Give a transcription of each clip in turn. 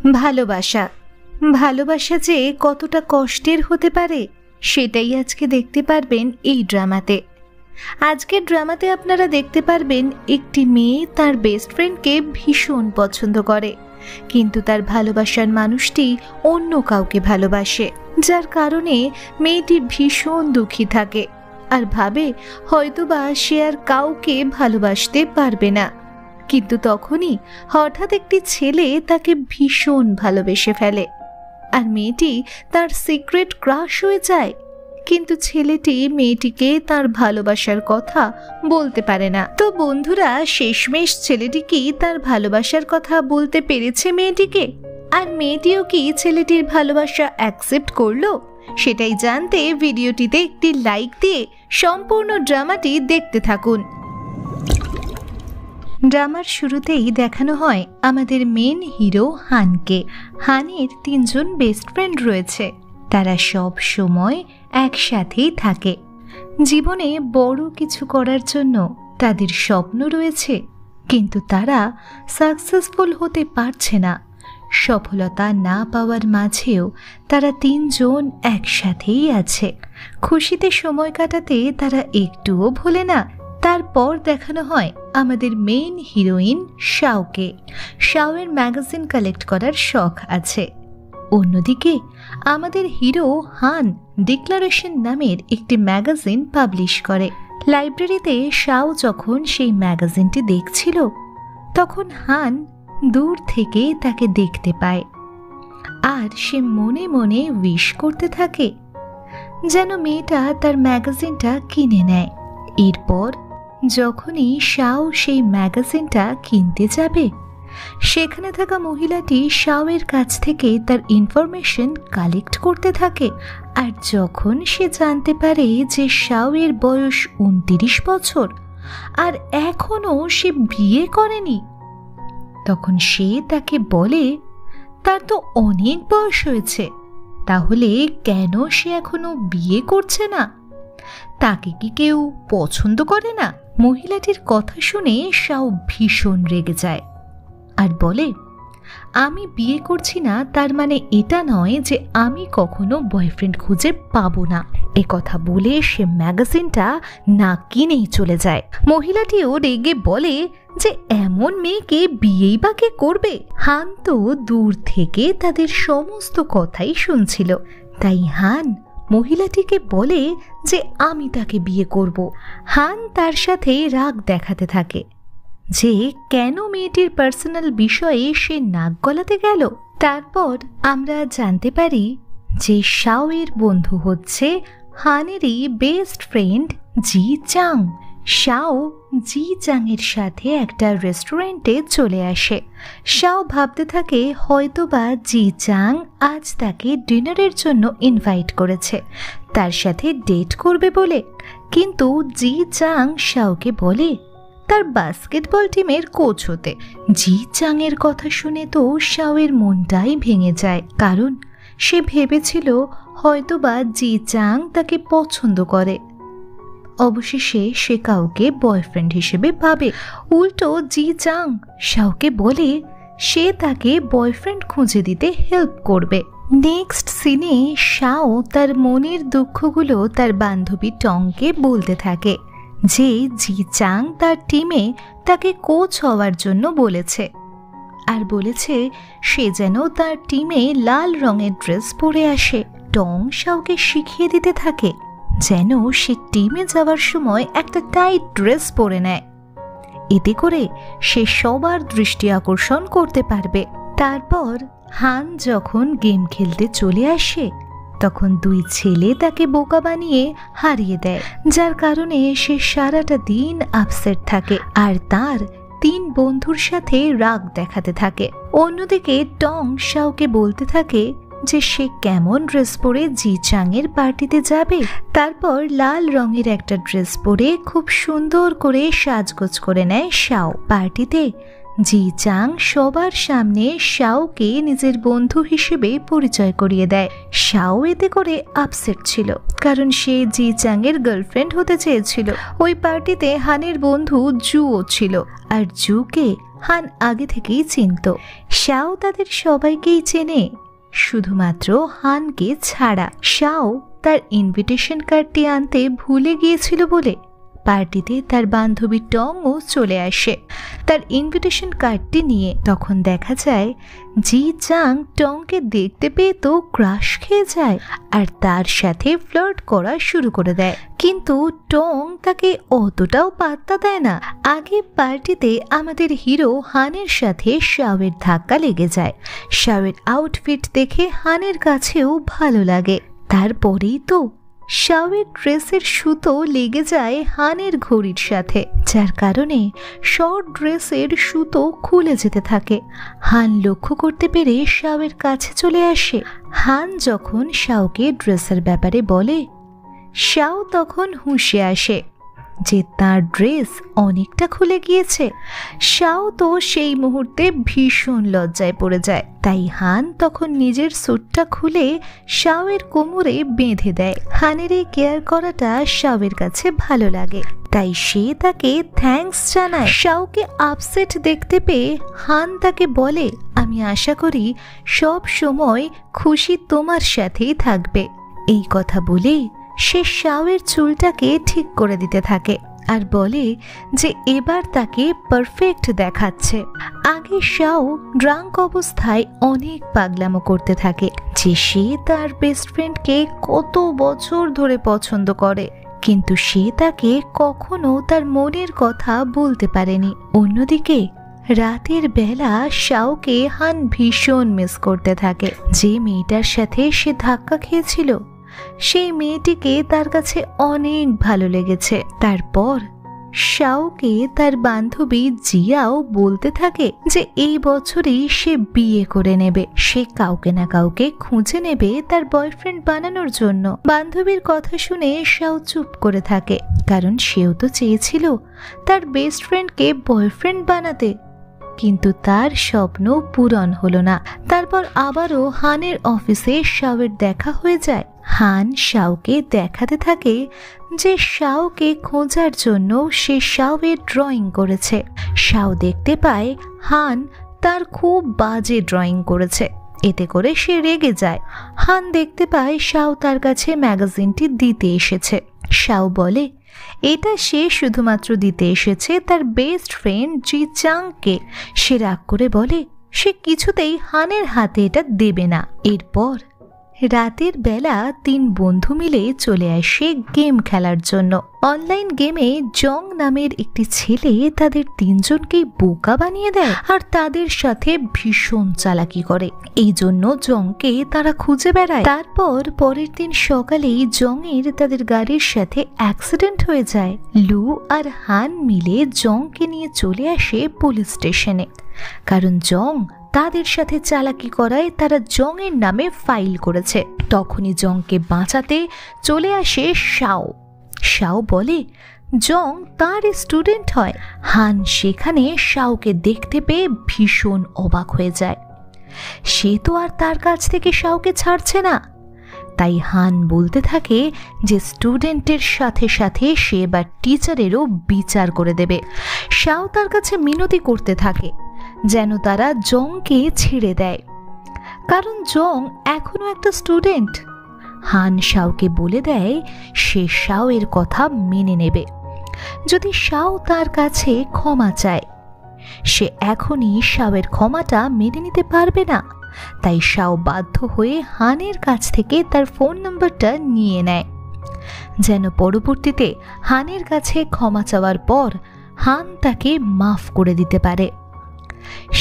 ভালোবাসা ভালোবাসা যে কতটা কষ্টের হতে পারে সেটাই আজকে দেখতে পারবেন এই ড্রামাতে। আজকের ড্রামাতে আপনারা দেখতে পারবেন একটি মেয়ে তার বেস্ট ফ্রেন্ডকে ভীষণ পছন্দ করে, কিন্তু তার ভালোবাসার মানুষটি অন্য কাউকে ভালোবাসে, যার কারণে মেয়েটি ভীষণ দুঃখী থাকে আর ভাবে হয়তোবা সে আর কাউকে ভালোবাসতে পারবে না। কিন্তু তখনই হঠাৎ একটি ছেলে তাকে ভীষণ ভালোবেসে ফেলে আর মেয়েটি তার সিক্রেট ক্রাশ হয়ে যায়। কিন্তু ছেলেটি মেয়েটিকে তার ভালোবাসার কথা বলতে পারে না। তো বন্ধুরা, শেষমেশ ছেলেটি কি তার ভালোবাসার কথা বলতে পেরেছে মেয়েটিকে? আর মেয়েটিও কি ছেলেটির ভালোবাসা অ্যাকসেপ্ট করলো? সেটাই জানতে ভিডিওটিতে একটি লাইক দিয়ে সম্পূর্ণ ড্রামাটি দেখতে থাকুন। ড্রামার শুরুতেই দেখানো হয় আমাদের মেন হিরো হানকে। হানের 3 জন বেস্ট ফ্রেন্ড রয়েছে, তারা সব সময় একসাথেই থাকে। জীবনে বড় কিছু করার জন্য তাদের স্বপ্ন রয়েছে, কিন্তু তারা সাকসেসফুল হতে পারছে না। সফলতা না পাওয়ার মাঝেও তারা 3 জন একসাথেই আছে। খুশিতে সময় কাটাতে তারা একটুও ভোলে না। তারপর দেখানো হয় আমাদের মেইন হিরোইন শাওকে। শাওয়ের ম্যাগাজিন কালেক্ট করার শখ আছে। অন্যদিকে আমাদের হিরো হান ডিক্লারেশন নামের একটি ম্যাগাজিন পাবলিশ করে। লাইব্রেরিতে শাও যখন সেই ম্যাগাজিনটি দেখছিল, তখন হান দূর থেকে তাকে দেখতে পায় আর সে মনে মনে উইশ করতে থাকে যেন মেয়েটা তার ম্যাগাজিনটা কিনে নেয়। এরপর যখনই শাও সেই ম্যাগাজিনটা কিনতে যাবে, সেখানে থাকা মহিলাটি শাওয়ের কাছ থেকে তার ইনফরমেশন কালেক্ট করতে থাকে। আর যখন সে জানতে পারে যে শাওয়ের বয়স 29 বছর আর এখনও সে বিয়ে করেনি, তখন সে তাকে বলে তার তো অনেক বয়স হয়েছে, তাহলে কেন সে এখনো বিয়ে করছে না? তাকে কি কেউ পছন্দ করে না? মহিলাটির কথা শুনে শাও ভীষণ রেগে যায় আর বলে, আমি বিয়ে করছি না তার মানে এটা নয় যে আমি কখনো বয়ফ্রেন্ড খুঁজে পাবো না। কথা বলে সে ম্যাগাজিনটা না কিনেই চলে যায়। মহিলাটিও রেগে বলে যে এমন মেয়েকে বিয়েই বা কে করবে? হান তো দূর থেকে তাদের সমস্ত কথাই শুনছিল, তাই হান মহিলাটিকে বলে যে আমি তাকে বিয়ে করব। হান তার সাথে রাগ দেখাতে থাকে যে কেন মেয়েটির পার্সোনাল বিষয়ে সে নাক গলাতে গেল। তারপর আমরা জানতে পারি যে শাওয়ের বন্ধু হচ্ছে হানেরই বেস্ট ফ্রেন্ড জি চাং। শাও জি চাংয়ের সাথে একটা রেস্টুরেন্টে চলে আসে। শাও ভাবতে থাকে হয়তোবা জি চাং আজ তাকে ডিনারের জন্য ইনভাইট করেছে, তার সাথে ডেট করবে বলে। কিন্তু জি চাং শাওকে বলে তার বাস্কেটবল টিমের কোচ হতে। জি চাংয়ের কথা শুনে তো শাওয়ের মনটাই ভেঙে যায়, কারণ সে ভেবেছিল হয়তোবা জি চাং তাকে পছন্দ করে। অবশেষে সে কাউকে বয়ফ্রেন্ড হিসেবে ভাবে। উল্টো জি চাং শাওকে বলে সে তাকে বয়ফ্রেন্ড খুঁজে দিতে হেল্প করবে। নেক্সট সিনে শাও তার মনের দুঃখগুলো তার বান্ধবী টংকে বলতে থাকে যে জি চাং তার টিমে তাকে কোচ হওয়ার জন্য বলেছে আর বলেছে সে যেন তার টিমে লাল রঙের ড্রেস পরে আসে। টং শাওকে শিখিয়ে দিতে থাকে যেন সে টিমে যাওয়ার সময় একটা টাইট ড্রেস পরে নেয়, এতে করে সে সবার দৃষ্টি আকর্ষণ করতে পারবে। তারপর হান যখন গেম খেলতে চলে আসে, তখন 2 ছেলে তাকে বোকা বানিয়ে হারিয়ে দেয়, যার কারণে সে সারাটা দিন আপসেট থাকে আর তার 3 বন্ধুর সাথে রাগ দেখাতে থাকে। অন্যদিকে টং শাওকে বলতে থাকে যে সে কেমন ড্রেস পরে জি চাংয়ের পার্টিতে যাবে। তারপর লাল রঙের একটা ড্রেস পরে খুব সুন্দর করে সাজগোজ করে নেয় শাও। পার্টিতে জি চাং সবার সামনে শাওকে নিজের বন্ধু হিসেবে পরিচয় করিয়ে দেয়। শাও এতে করে আপসেট ছিল, কারণ সে জি চাং এর গার্লফ্রেন্ড হতে চেয়েছিল। ওই পার্টিতে হানের বন্ধু জুও ছিল, আর জুকে হান আগে থেকেই চিনত। শাও তাদের সবাইকেই চেনে, শুধুমাত্র হানকে ছাড়া। শাও তার ইনভিটেশন কার্ডটি আনতে ভুলে গিয়েছিল বলে পার্টিতে তার বান্ধবী টংও চলে আসে তার ইনভিটেশন কার্ডটি নিয়ে। তখন দেখা যায় জি চাং টংকে দেখতে পেয়ে তো ক্রাশ খেয়ে যায় আর তার সাথে ফ্লার্ট করা শুরু করে দেয়, কিন্তু টং তাকে অতটাও পাত্তা দেয় না। আগে পার্টিতে আমাদের হিরো হানের সাথে শাওয়ের ধাক্কা লেগে যায়। শাওয়ের আউটফিট দেখে হানের কাছেও ভালো লাগে। তারপরেই তো শাওয়ের ড্রেসের সুতো লেগে যায় হানের ঘড়ির সাথে, যার কারণে শর্ট ড্রেসের সুতো খুলে যেতে থাকে। হান লক্ষ্য করতে পেরে শাওয়ের কাছে চলে আসে। হান যখন শাওকে ড্রেসের ব্যাপারে বলে, শাও তখন হুঁশে আসে যে তার ড্রেস অনেকটা খুলে গিয়েছে। শাও তো সেই মুহূর্তে ভীষণ লজ্জায় পড়ে যায়। তাই হান তখন নিজের স্যুটটা খুলে শাওয়ের কোমরে বেঁধে দেয়। হানের এই কেয়ার করাটা শাওয়ের কাছে ভালো লাগে, তাই সে তাকে থ্যাঙ্কস জানায়। শাওকে আপসেট দেখতে পেয়ে হান তাকে বলে, আমি আশা করি সব সময় খুশি তোমার সাথেই থাকবে। এই কথা বলে সে শাওয়ের চুলটাকে ঠিক করে দিতে থাকে আর বলে যে এবার তাকে পারফেক্ট দেখাচ্ছে। আগে শাও ড্রাঙ্ক অবস্থায় অনেক পাগলামো করতে থাকে যে সে তার বেস্ট ফ্রেন্ডকে কত বছর ধরে পছন্দ করে, কিন্তু সে তাকে কখনো তার মনের কথা বলতে পারেনি। অন্যদিকে রাতের বেলা শাওকে হান ভীষণ মিস করতে থাকে। যে মেয়েটার সাথে সে ধাক্কা খেয়েছিল সেই মেয়েটিকে তার কাছে অনেক ভালো লেগেছে। তারপর শাওকে তার বান্ধবী জিয়াও বলতে থাকে যে এই বছরই সে বিয়ে করে নেবে। সে কাউকে না কাউকে খুঁজে নেবে তার বয়ফ্রেন্ড বানানোর জন্য। বান্ধবীর কথা শুনে শাও চুপ করে থাকে, কারণ সেও তো চেয়েছিল তার বেস্ট ফ্রেন্ডকে বয়ফ্রেন্ড বানাতে, কিন্তু তার স্বপ্ন পূরণ হলো না। তারপর আবারও হানের অফিসে শাওয়ের দেখা হয়ে যায়। হান শাওকে দেখাতে থাকে যে শাওকে খোঁজার জন্য সে শাওয়ের ড্রয়িং করেছে। শাও দেখতে পায় হান তার খুব বাজে ড্রয়িং করেছে, এতে করে সে রেগে যায়। হান দেখতে পায় শাও তার কাছে ম্যাগাজিনটি দিতে এসেছে। শাও বলে এটা সে শুধুমাত্র দিতে এসেছে তার বেস্ট ফ্রেন্ড জি চাংকে। সে রাগ করে বলে সে কিছুতেই হানের হাতে এটা দেবে না। এরপর রাতের বেলা তিন বন্ধু মিলে চলে আসে গেম খেলার জন্য। অনলাইন গেমে জং নামের একটি ছেলে তাদের তিনজনকেই বোকা বানিয়ে দেয় আর তাদের সাথে ভীষণ চালাকি করে। এই জন্য জংকে তারা খুঁজে বেড়ায়। তারপর পরের দিন সকালেই জংয়ের তাদের গাড়ির সাথে অ্যাক্সিডেন্ট হয়ে যায়। লু আর হান মিলে জংকে নিয়ে চলে আসে পুলিশ স্টেশনে, কারণ জং তাদের সাথে চালাকি করায় তারা জংয়ের নামে ফাইল করেছে। তখনই জংকে বাঁচাতে চলে আসে শাও। শাও বলে জং তার স্টুডেন্ট হয়। হান সেখানে শাওকে দেখতে পেয়ে ভীষণ অবাক হয়ে যায়। সে তো আর তার কাছ থেকে শাওকে ছাড়ছে না। তাই হান বলতে থাকে যে স্টুডেন্টের সাথে সাথে সে এবার টিচারেরও বিচার করে দেবে। শাও তার কাছে মিনতি করতে থাকে যেন তারা জংকে ছেড়ে দেয়, কারণ জং এখনো একটা স্টুডেন্ট। হান শাওকে বলে দেয় সে শাওয়ের কথা মেনে নেবে যদি শাও তার কাছে ক্ষমা চায়। সে এখনই শাওয়ের ক্ষমাটা মেনে নিতে পারবে না, তাই শাও বাধ্য হয়ে হানের কাছ থেকে তার ফোন নাম্বারটা নিয়ে নেয়, যেন পরবর্তীতে হানের কাছে ক্ষমা চাওয়ার পর হান তাকে মাফ করে দিতে পারে।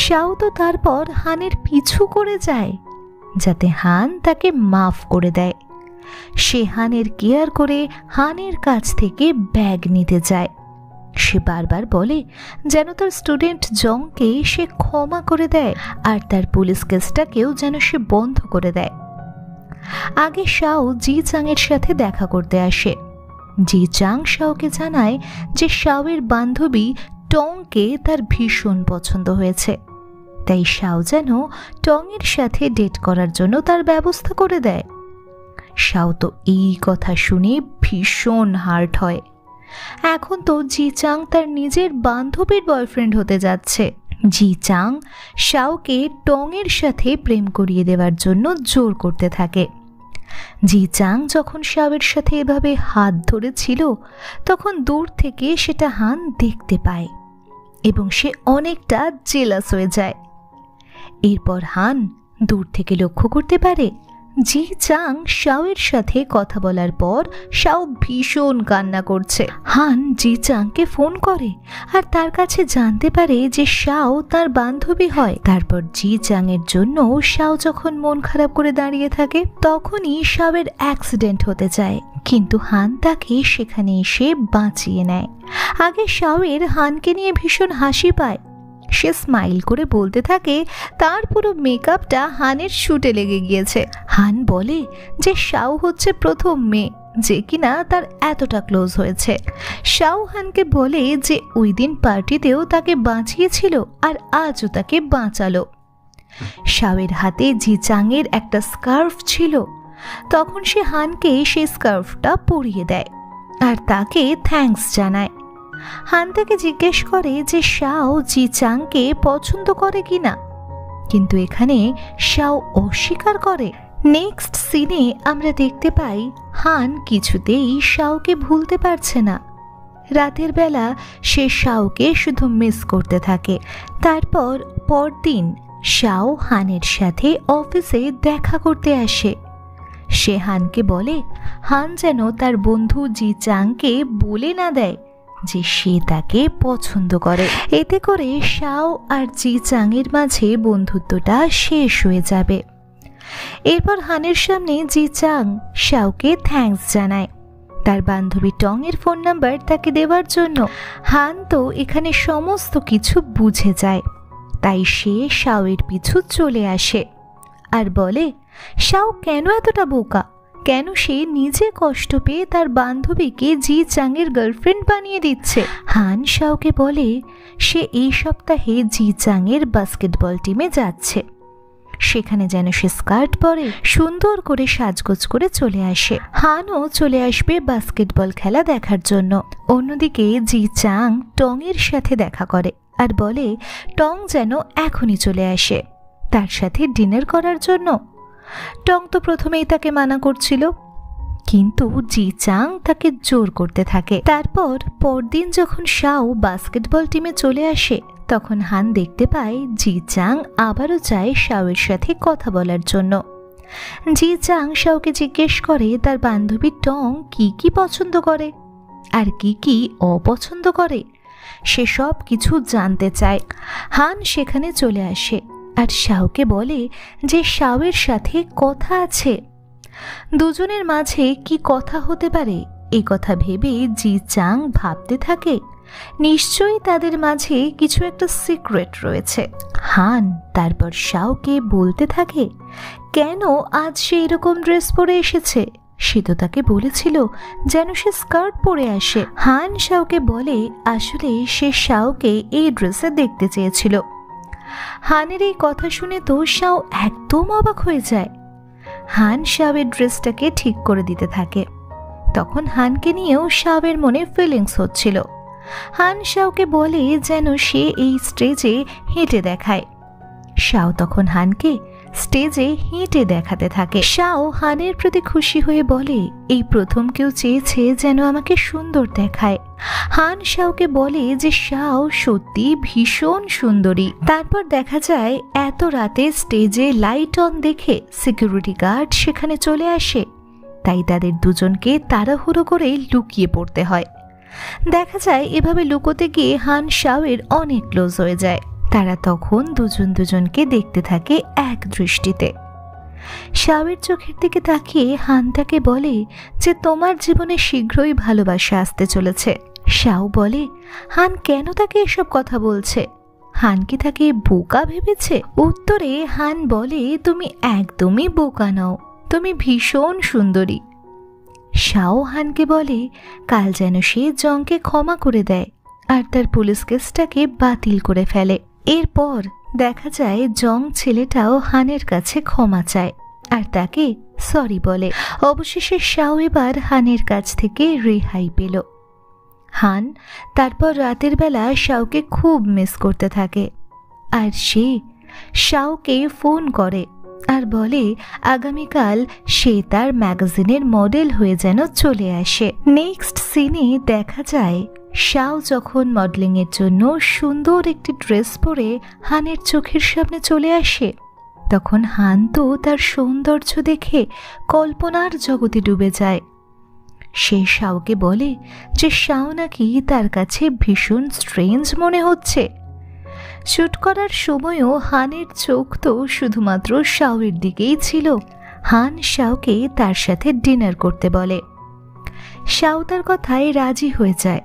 শাও তো তারপর হানের পিছু করে যায় যাতে হান তাকে মাফ করে দেয়। সে হানের কেয়ার করে হানের কাছ থেকে ব্যাগ নিতে যায়। সে বারবার বলে যেন তার স্টুডেন্ট জংকে সে ক্ষমা করে দেয় আর তার পুলিশ কেসটাকেও যেন সে বন্ধ করে দেয়। আগে শাও জি চাংয়ের সাথে দেখা করতে আসে। জি চাং শাওকে জানায় যে শাওয়ের বান্ধবী টংকে তার ভীষণ পছন্দ হয়েছে, তাই শাও যেন টংয়ের সাথে ডেট করার জন্য তার ব্যবস্থা করে দেয়। শাও তো এই কথা শুনে ভীষণ হার্ট হয়। এখন তো জি চাং তার নিজের বান্ধবীর বয়ফ্রেন্ড হতে যাচ্ছে। জি চাং শাওকে টংয়ের সাথে প্রেম করিয়ে দেওয়ার জন্য জোর করতে থাকে। জি চাং যখন শাওয়ের সাথে এভাবে হাত ধরেছিল তখন দূর থেকে সেটা হান দেখতে পায় এবং সে অনেকটা জেলাস হয়ে যায়। এরপর হান দূর থেকে লক্ষ্য করতে পারে জি চাং শাওয়ের সাথে কথা বলার পর শাও ভীষণ কান্না করছে। হান জি চাংকে ফোন করে আর তার কাছে জানতে পারে যে শাও তার বান্ধবী হয়। তারপর জি চাং এর জন্য শাও যখন মন খারাপ করে দাঁড়িয়ে থাকে তখনই শাওয়ের অ্যাক্সিডেন্ট হতে যায়, কিন্তু হান তাকে সেখানে এসে বাঁচিয়ে নেয়। আগে শাওয়ের হানকে নিয়ে ভীষণ হাসি পায়। সে স্মাইল করে বলতে থাকে তার পুরো মেকআপটা হানের শুটে লেগে গিয়েছে। হান বলে যে শাও হচ্ছে প্রথম মেয়ে যে কিনা তার এতটা ক্লোজ হয়েছে। শাও হানকে বলে যে ওই দিন পার্টিতেও তাকে বাঁচিয়েছিল আর আজও তাকে বাঁচালো। শাওয়ের হাতে জি চাংয়ের একটা স্কার্ফ ছিল, তখন সে হানকে সেই স্কার্ফটা পরিয়ে দেয় আর তাকে থ্যাঙ্কস জানায়। হান তাকে জিজ্ঞেস করে যে শাও জি চাংকে পছন্দ করে কিনা, কিন্তু এখানে শাও অস্বীকার করে। নেক্সট সিনে আমরা দেখতে পাই হান কিছুতেই শাওকে ভুলতে পারছে না। রাতের বেলা সে শাওকে শুধু মিস করতে থাকে। তারপর পরদিন শাও হানের সাথে অফিসে দেখা করতে আসে। সে হানকে বলে হান যেন তার বন্ধু জি চাংকে বলে না দেয় যে সে তাকে পছন্দ করে। এতে করে শাও আর জি চাংয়ের মাঝে বন্ধুত্বটা শেষ হয়ে যাবে। এরপর হানের সামনে জি চাং শাওকে থ্যাঙ্কস জানায় তার বান্ধবী টং এর ফোন নাম্বার তাকে দেওয়ার জন্য। হান তো এখানে সমস্ত কিছু বুঝে যায়, তাই সে শাওয়ের পিছু চলে আসে আর বলে শাও কেন এতটা বোকা, কেন সে নিজে কষ্ট পেয়ে তার বান্ধবীকে জি চাংয়ের গার্লফ্রেন্ড বানিয়ে দিচ্ছে। হান শাওকে বলে সে এই সপ্তাহে জি চাংয়ের বাস্কেটবল টিমে যাচ্ছে, সেখানে যেন সে স্কার্ট পরে সুন্দর করে সাজগোজ করে চলে আসে। হানও চলে আসবে বাস্কেটবল খেলা দেখার জন্য। অন্যদিকে জি চাং টং এর সাথে দেখা করে আর বলে টং যেন এখনই চলে আসে তার সাথে ডিনার করার জন্য। টং তো প্রথমেই তাকে মানা করছিল, কিন্তু জি চাং তাকে জোর করতে থাকে। তারপর পরদিন যখন শাও বাস্কেটবল টিমে চলে আসে তখন হান দেখতে পায় জি চাং আবারও চায় শাওয়ের সাথে কথা বলার জন্য। জি চাং শাওকে জিজ্ঞেস করে তার বান্ধবী টং কি কি পছন্দ করে আর কি কি অপছন্দ করে, সে সব কিছু জানতে চায়। হান সেখানে চলে আসে আর শাওকে বলে যে শাওয়ের সাথে কথা আছে। দুজনের মাঝে কি কথা হতে পারে এই কথা ভেবে জি চাং ভাবতে থাকে নিশ্চয়ই তাদের মাঝে কিছু একটা সিক্রেট রয়েছে। হান তারপর শাওকে বলতে থাকে কেন আজ সে এরকম ড্রেস পরে এসেছে, সে তো তাকে বলেছিল যেন সে স্কার্ট পরে আসে। হান শাওকে বলে আসলে সে শাওকে এই ড্রেসে দেখতে চেয়েছিল। হানের এই কথা শুনে তো শাও একদম অবাক হয়ে যায়। হান শাওয়ের ড্রেসটাকে ঠিক করে দিতে থাকে। তখন হানকে নিয়েও শাওয়ের মনে ফিলিংস হচ্ছিল। হান শাওকে বলে যেন সে এই স্টেজে হেঁটে দেখায়। শাও তখন হানকে স্টেজে হেঁটে দেখাতে থাকে। শাও হানের প্রতি খুশি হয়ে বলে এই প্রথম কেউ চেয়েছে যেন আমাকে সুন্দর দেখায়। হান শাওকে বলে যে শাও সত্যি ভীষণ সুন্দরী। তারপর দেখা যায় এত রাতে স্টেজে লাইট অন দেখে সিকিউরিটি গার্ড সেখানে চলে আসে, তাই তাদের দুজনকে তাড়াহুড়ো করে লুকিয়ে পড়তে হয়। দেখা যায় এভাবে লুকোতে গিয়ে হান শাওয়ের অনেক ক্লোজ হয়ে যায়। তারা তখন দুজন দুজনকে দেখতে থাকে এক দৃষ্টিতে। শাওয়ের চোখের দিকে তাকিয়ে হান তাকে বলে যে তোমার জীবনে শীঘ্রই ভালোবাসা আসতে চলেছে। শাও বলে হান কেন তাকে এসব কথা বলছে, হান কি তাকে বোকা ভেবেছে? উত্তরে হান বলে তুমি একদমই বোকা নও, তুমি ভীষণ সুন্দরী। শাও হানকে বলে কাল যেন সে জংকে ক্ষমা করে দেয় আর তার পুলিশ কেসটাকে বাতিল করে ফেলে। এরপর দেখা যায় জং ছেলেটাও হানের কাছে ক্ষমা চায় আর তাকে সরি বলে। অবশেষে শাও এবার হানের কাছ থেকে রেহাই পেল। হান তারপর রাতের বেলা শাওকে খুব মিস করতে থাকে আর সে শাওকে ফোন করে আর বলে আগামীকাল সে তার ম্যাগাজিনের মডেল হয়ে যেন চলে আসে। নেক্সট সিনে দেখা যায় শাও যখন মডেলিংয়ের জন্য সুন্দর একটি ড্রেস পরে হানের চোখের সামনে চলে আসে, তখন হান তো তার সৌন্দর্য দেখে কল্পনার জগতে ডুবে যায়। সে শাওকে বলে যে শাও নাকি তার কাছে ভীষণ স্ট্রেঞ্জ মনে হচ্ছে। শুট করার সময়ও হানের চোখ তো শুধুমাত্র শাওয়ের দিকেই ছিল। হান শাওকে তার সাথে ডিনার করতে বলে। শাও তার কথায় রাজি হয়ে যায়।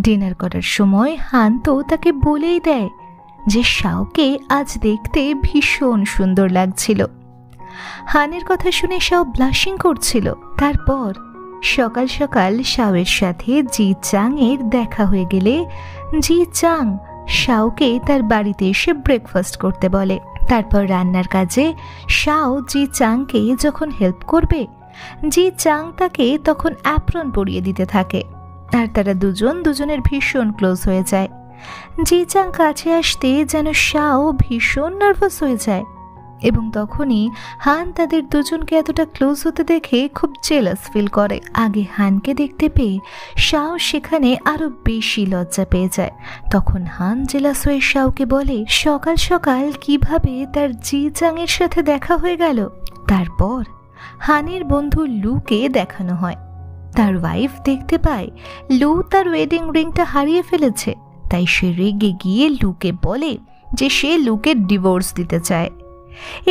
ডিনার করার সময় হান তো তাকে বলেই দেয় যে শাওকে আজ দেখতে ভীষণ সুন্দর লাগছিল। হানের কথা শুনে শাও ব্লাশিং করছিল। তারপর সকাল সকাল শাওয়ের সাথে জি চাং এর দেখা হয়ে গেলে জি চাং শাওকে তার বাড়িতে এসে ব্রেকফাস্ট করতে বলে। তারপর রান্নার কাজে শাও জি চাংকে যখন হেল্প করবে, জি চাং তাকে তখন অ্যাপ্রন পরিয়ে দিতে থাকে আর তারা দুজনের ভীষণ ক্লোজ হয়ে যায়। জি চাং কাছে আসতে যেন শাও ভীষণ নার্ভাস হয়ে যায় এবং তখনই হান তাদের দুজনকে এতটা ক্লোজ হতে দেখে খুব জেলাস ফিল করে। আগে হানকে দেখতে পেয়ে শাও সেখানে আরো বেশি লজ্জা পেয়ে যায়। তখন হান জেলাস হয়ে শাওকে বলে সকাল সকাল কিভাবে তার জি চাং এর সাথে দেখা হয়ে গেল। তারপর হানের বন্ধু লুকে দেখানো হয়। তার ওয়াইফ দেখতে পায় লু তার ওয়েডিং রিংটা হারিয়ে ফেলেছে, তাই সে রেগে গিয়ে লুকে বলে যে সে লুকে ডিভোর্স দিতে চায়।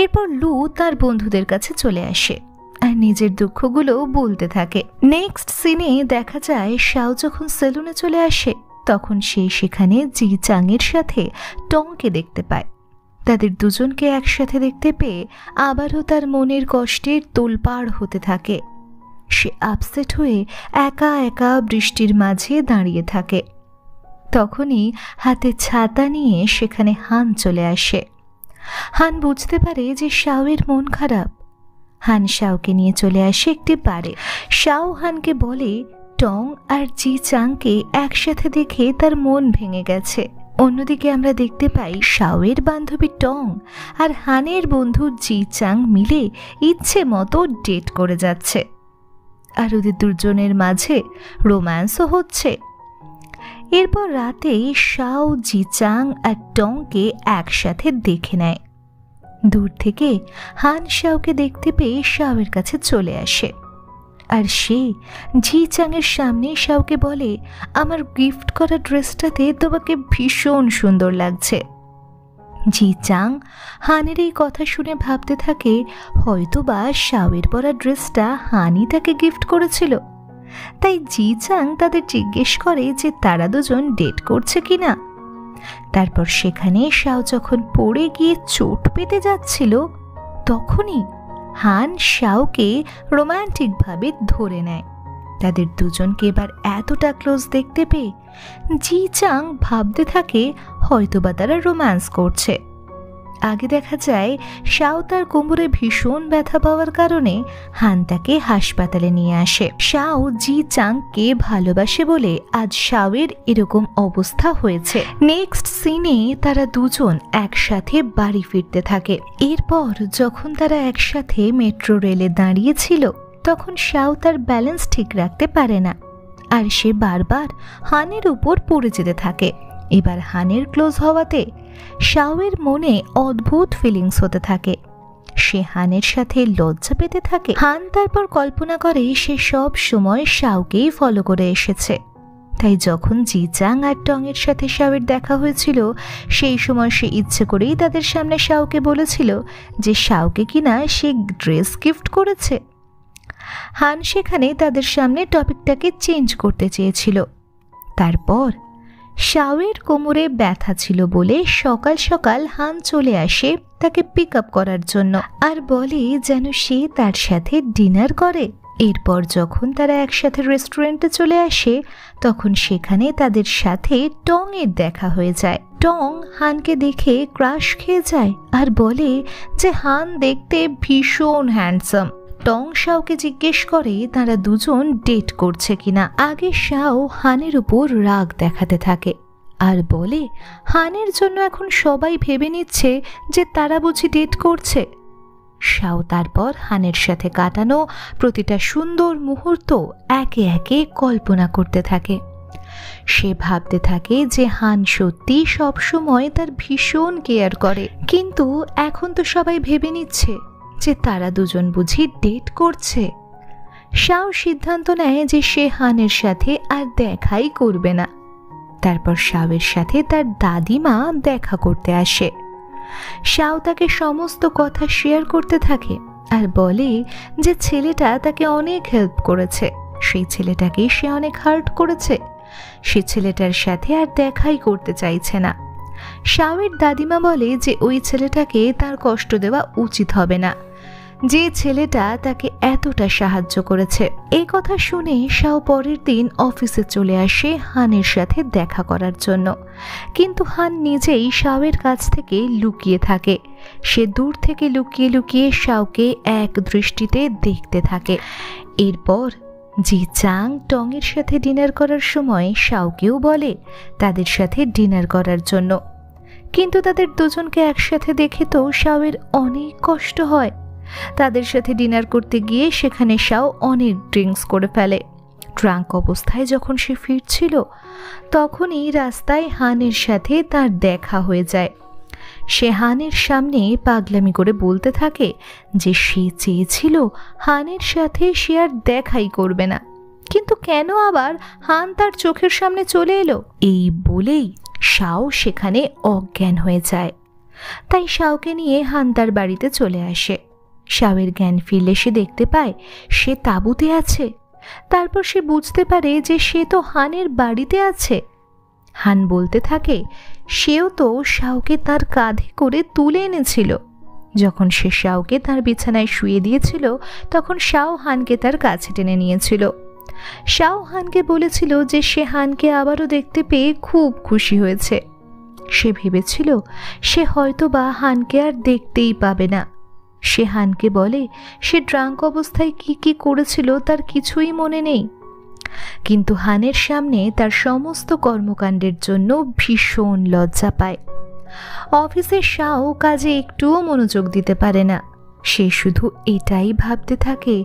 এরপর লু তার বন্ধুদের কাছে চলে আসে আর নিজের দুঃখগুলো বলতে থাকে। নেক্সট সিনে দেখা যায় শাও যখন সেলুনে চলে আসে তখন সে সেখানে জি চাং এর সাথে টংকে দেখতে পায়। তাদের দুজনকে একসাথে দেখতে পেয়ে আবারও তার মনের কষ্টের তোলপাড় হতে থাকে। সে আপসেট হয়ে একা একা বৃষ্টির মাঝে দাঁড়িয়ে থাকে। তখনই হাতে ছাতা নিয়ে সেখানে হান চলে আসে। হান বুঝতে পারে যে শাওয়ের মন খারাপ। হান শাওকে নিয়ে চলে আসে একটি বারে। শাও হানকে বলে টং আর জি চাংকে একসাথে দেখে তার মন ভেঙে গেছে। অন্যদিকে আমরা দেখতে পাই শাওয়ের বান্ধবী টং আর হানের বন্ধু জি চাং মিলে ইচ্ছে মতো ডেট করে যাচ্ছে আর ওদের দুজনের মাঝে রোম্যান্সও হচ্ছে। এরপর রাতে শাও জি চাং আর টংকে একসাথে দেখে নেয়। দূর থেকে হান শাওকে দেখতে পেয়ে শাওয়ের কাছে চলে আসে আর সে জি চাং এর সামনে শাওকে বলে আমার গিফট করা ড্রেসটাতে তোমাকে ভীষণ সুন্দর লাগছে। জি চাং হানের এই কথা শুনে ভাবতে থাকে হয়তোবা শাওয়ের পরা ড্রেসটা হানই তাকে গিফট করেছিল। তাই জি চাং তাদের জিজ্ঞেস করে যে তারা দুজন ডেট করছে কিনা। তারপর সেখানে শাও যখন পড়ে গিয়ে চোট পেতে যাচ্ছিল তখনই হান শাওকে রোমান্টিক ভাবে ধরে নেয়। তাদের দুজনকে এবার এতটা ক্লোজ দেখতে পেয়ে জি চাং ভাবতে থাকে হয়তোবা তারা রোম্যান্স করছে। আগে দেখা যায় শাও তার কোমরে ভীষণ ব্যথা পাওয়ার কারণে হান তাকে হাসপাতালে নিয়ে আসে। শাও জি চাংকে ভালোবাসে বলে আজ শাওয়ের এরকম অবস্থা হয়েছে। নেক্সট সিনে তারা দুজন একসাথে বাড়ি ফিরতে থাকে। এরপর যখন তারা একসাথে মেট্রো রেলে দাঁড়িয়েছিল তখন শাও তার ব্যালেন্স ঠিক রাখতে পারে না আর সে বারবার হানের উপর পড়ে যেতে থাকে। এবার হানের ক্লোজ হওয়াতে শাওয়ের মনে অদ্ভুত ফিলিংস হতে থাকে। সে হানের সাথে লজ্জা পেতে থাকে। হান তারপর কল্পনা করে সে সব সময় শাওকেই ফলো করে এসেছে। তাই যখন জি চাং আর টং এর সাথে শাওয়ের দেখা হয়েছিল সেই সময় সে ইচ্ছে করেই তাদের সামনে শাওকে বলেছিল যে শাওকে কিনা সে ড্রেস গিফট করেছে। হান সেখানে তাদের সামনে টপিকটাকে চেঞ্জ করতে চেয়েছিল। তারপর শাওয়ের কোমরে ব্যথা ছিল বলে সকাল সকাল হান চলে আসে তাকে পিক আপ করার জন্য আর বলে যেন সে তার সাথে ডিনার করে এরপর যখন তারা একসাথে রেস্টুরেন্টে চলে আসে তখন সেখানে তাদের সাথে টং এর দেখা হয়ে যায়। টং হানকে দেখে ক্রাশ খেয়ে যায় আর বলে যে হান দেখতে ভীষণ হ্যান্ডসাম। টং শাওকে জিজ্ঞেস করে তারা দুজন ডেট করছে কিনা। আগে শাও হানের উপর রাগ দেখাতে থাকে আর বলে হানের জন্য এখন সবাই ভেবে নিচ্ছে যে তারা বুঝি ডেট করছে। শাও তারপর হানের সাথে কাটানো প্রতিটা সুন্দর মুহূর্ত একে একে কল্পনা করতে থাকে। সে ভাবতে থাকে যে হান সত্যি সবসময় তার ভীষণ কেয়ার করে, কিন্তু এখন তো সবাই ভেবে নিচ্ছে যে তারা দুজন বুঝি ডেট করছে। শাও সিদ্ধান্ত নেয় যে সে হানের সাথে আর দেখাই করবে না। তারপর শাওয়ের সাথে তার দাদিমা দেখা করতে আসে। শাও তাকে সমস্ত কথা শেয়ার করতে থাকে আর বলে যে ছেলেটা তাকে অনেক হেল্প করেছে, সেই ছেলেটাকে সে অনেক হার্ট করেছে, সে ছেলেটার সাথে আর দেখাই করতে চাইছে না। শাওয়ের দাদিমা বলে যে ওই ছেলেটাকে তার কষ্ট দেওয়া উচিত হবে না, যে ছেলেটা তাকে এতটা সাহায্য করেছে। এই কথা শুনে শাও পরের দিন অফিসে চলে আসে হানের সাথে দেখা করার জন্য, কিন্তু হান নিজেই শাওয়ের কাছ থেকে লুকিয়ে থাকে। সে দূর থেকে লুকিয়ে লুকিয়ে শাওকে এক দৃষ্টিতে দেখতে থাকে। এরপর জি চাং টং এর সাথে ডিনার করার সময় শাওকেও বলে তাদের সাথে ডিনার করার জন্য, কিন্তু তাদের দুজনকে একসাথে দেখে তো শাওয়ের অনেক কষ্ট হয়। তাদের সাথে ডিনার করতে গিয়ে সেখানে শাও অনেক ড্রিঙ্কস করে ফেলে। ড্রাঙ্ক অবস্থায় যখন সে ফিরছিল তখনই রাস্তায় হানের সাথে তার দেখা হয়ে যায়। সে হানের সামনে পাগলামি করে বলতে থাকে যে সে চেয়েছিল হানের সাথে সে আর দেখাই করবে না, কিন্তু কেন আবার হান তার চোখের সামনে চলে এলো। এই বলেই শাও সেখানে অজ্ঞান হয়ে যায়। তাই শাওকে নিয়ে হান তার বাড়িতে চলে আসে। শাওয়ের জ্ঞান ফিরলে সে দেখতে পায় সে তাঁবুতে আছে। তারপর সে বুঝতে পারে যে সে তো হানের বাড়িতে আছে। হান বলতে থাকে সেও তো শাওকে তার কাঁধে করে তুলে এনেছিল। যখন সে শাওকে তার বিছানায় শুয়ে দিয়েছিল তখন শাও হানকে তার কাছে টেনে নিয়েছিল। শাও হানকে বলেছিল যে সে হানকে আবারও দেখতে পেয়ে খুব খুশি হয়েছে। সে ভেবেছিল সে হয়তো বা হানকে আর দেখতেই পাবে না। সে হানকে বলে সে ড্রাঙ্ক অবস্থায় কি কি করেছিল তার কিছুই মনে নেই, কিন্তু হানের সামনে তার সমস্ত কর্মকাণ্ডের জন্য ভীষণ লজ্জা পায়। অফিসে শাও কাজে একটুও মনোযোগ দিতে পারে না। সে শুধু এটাই ভাবতে থাকে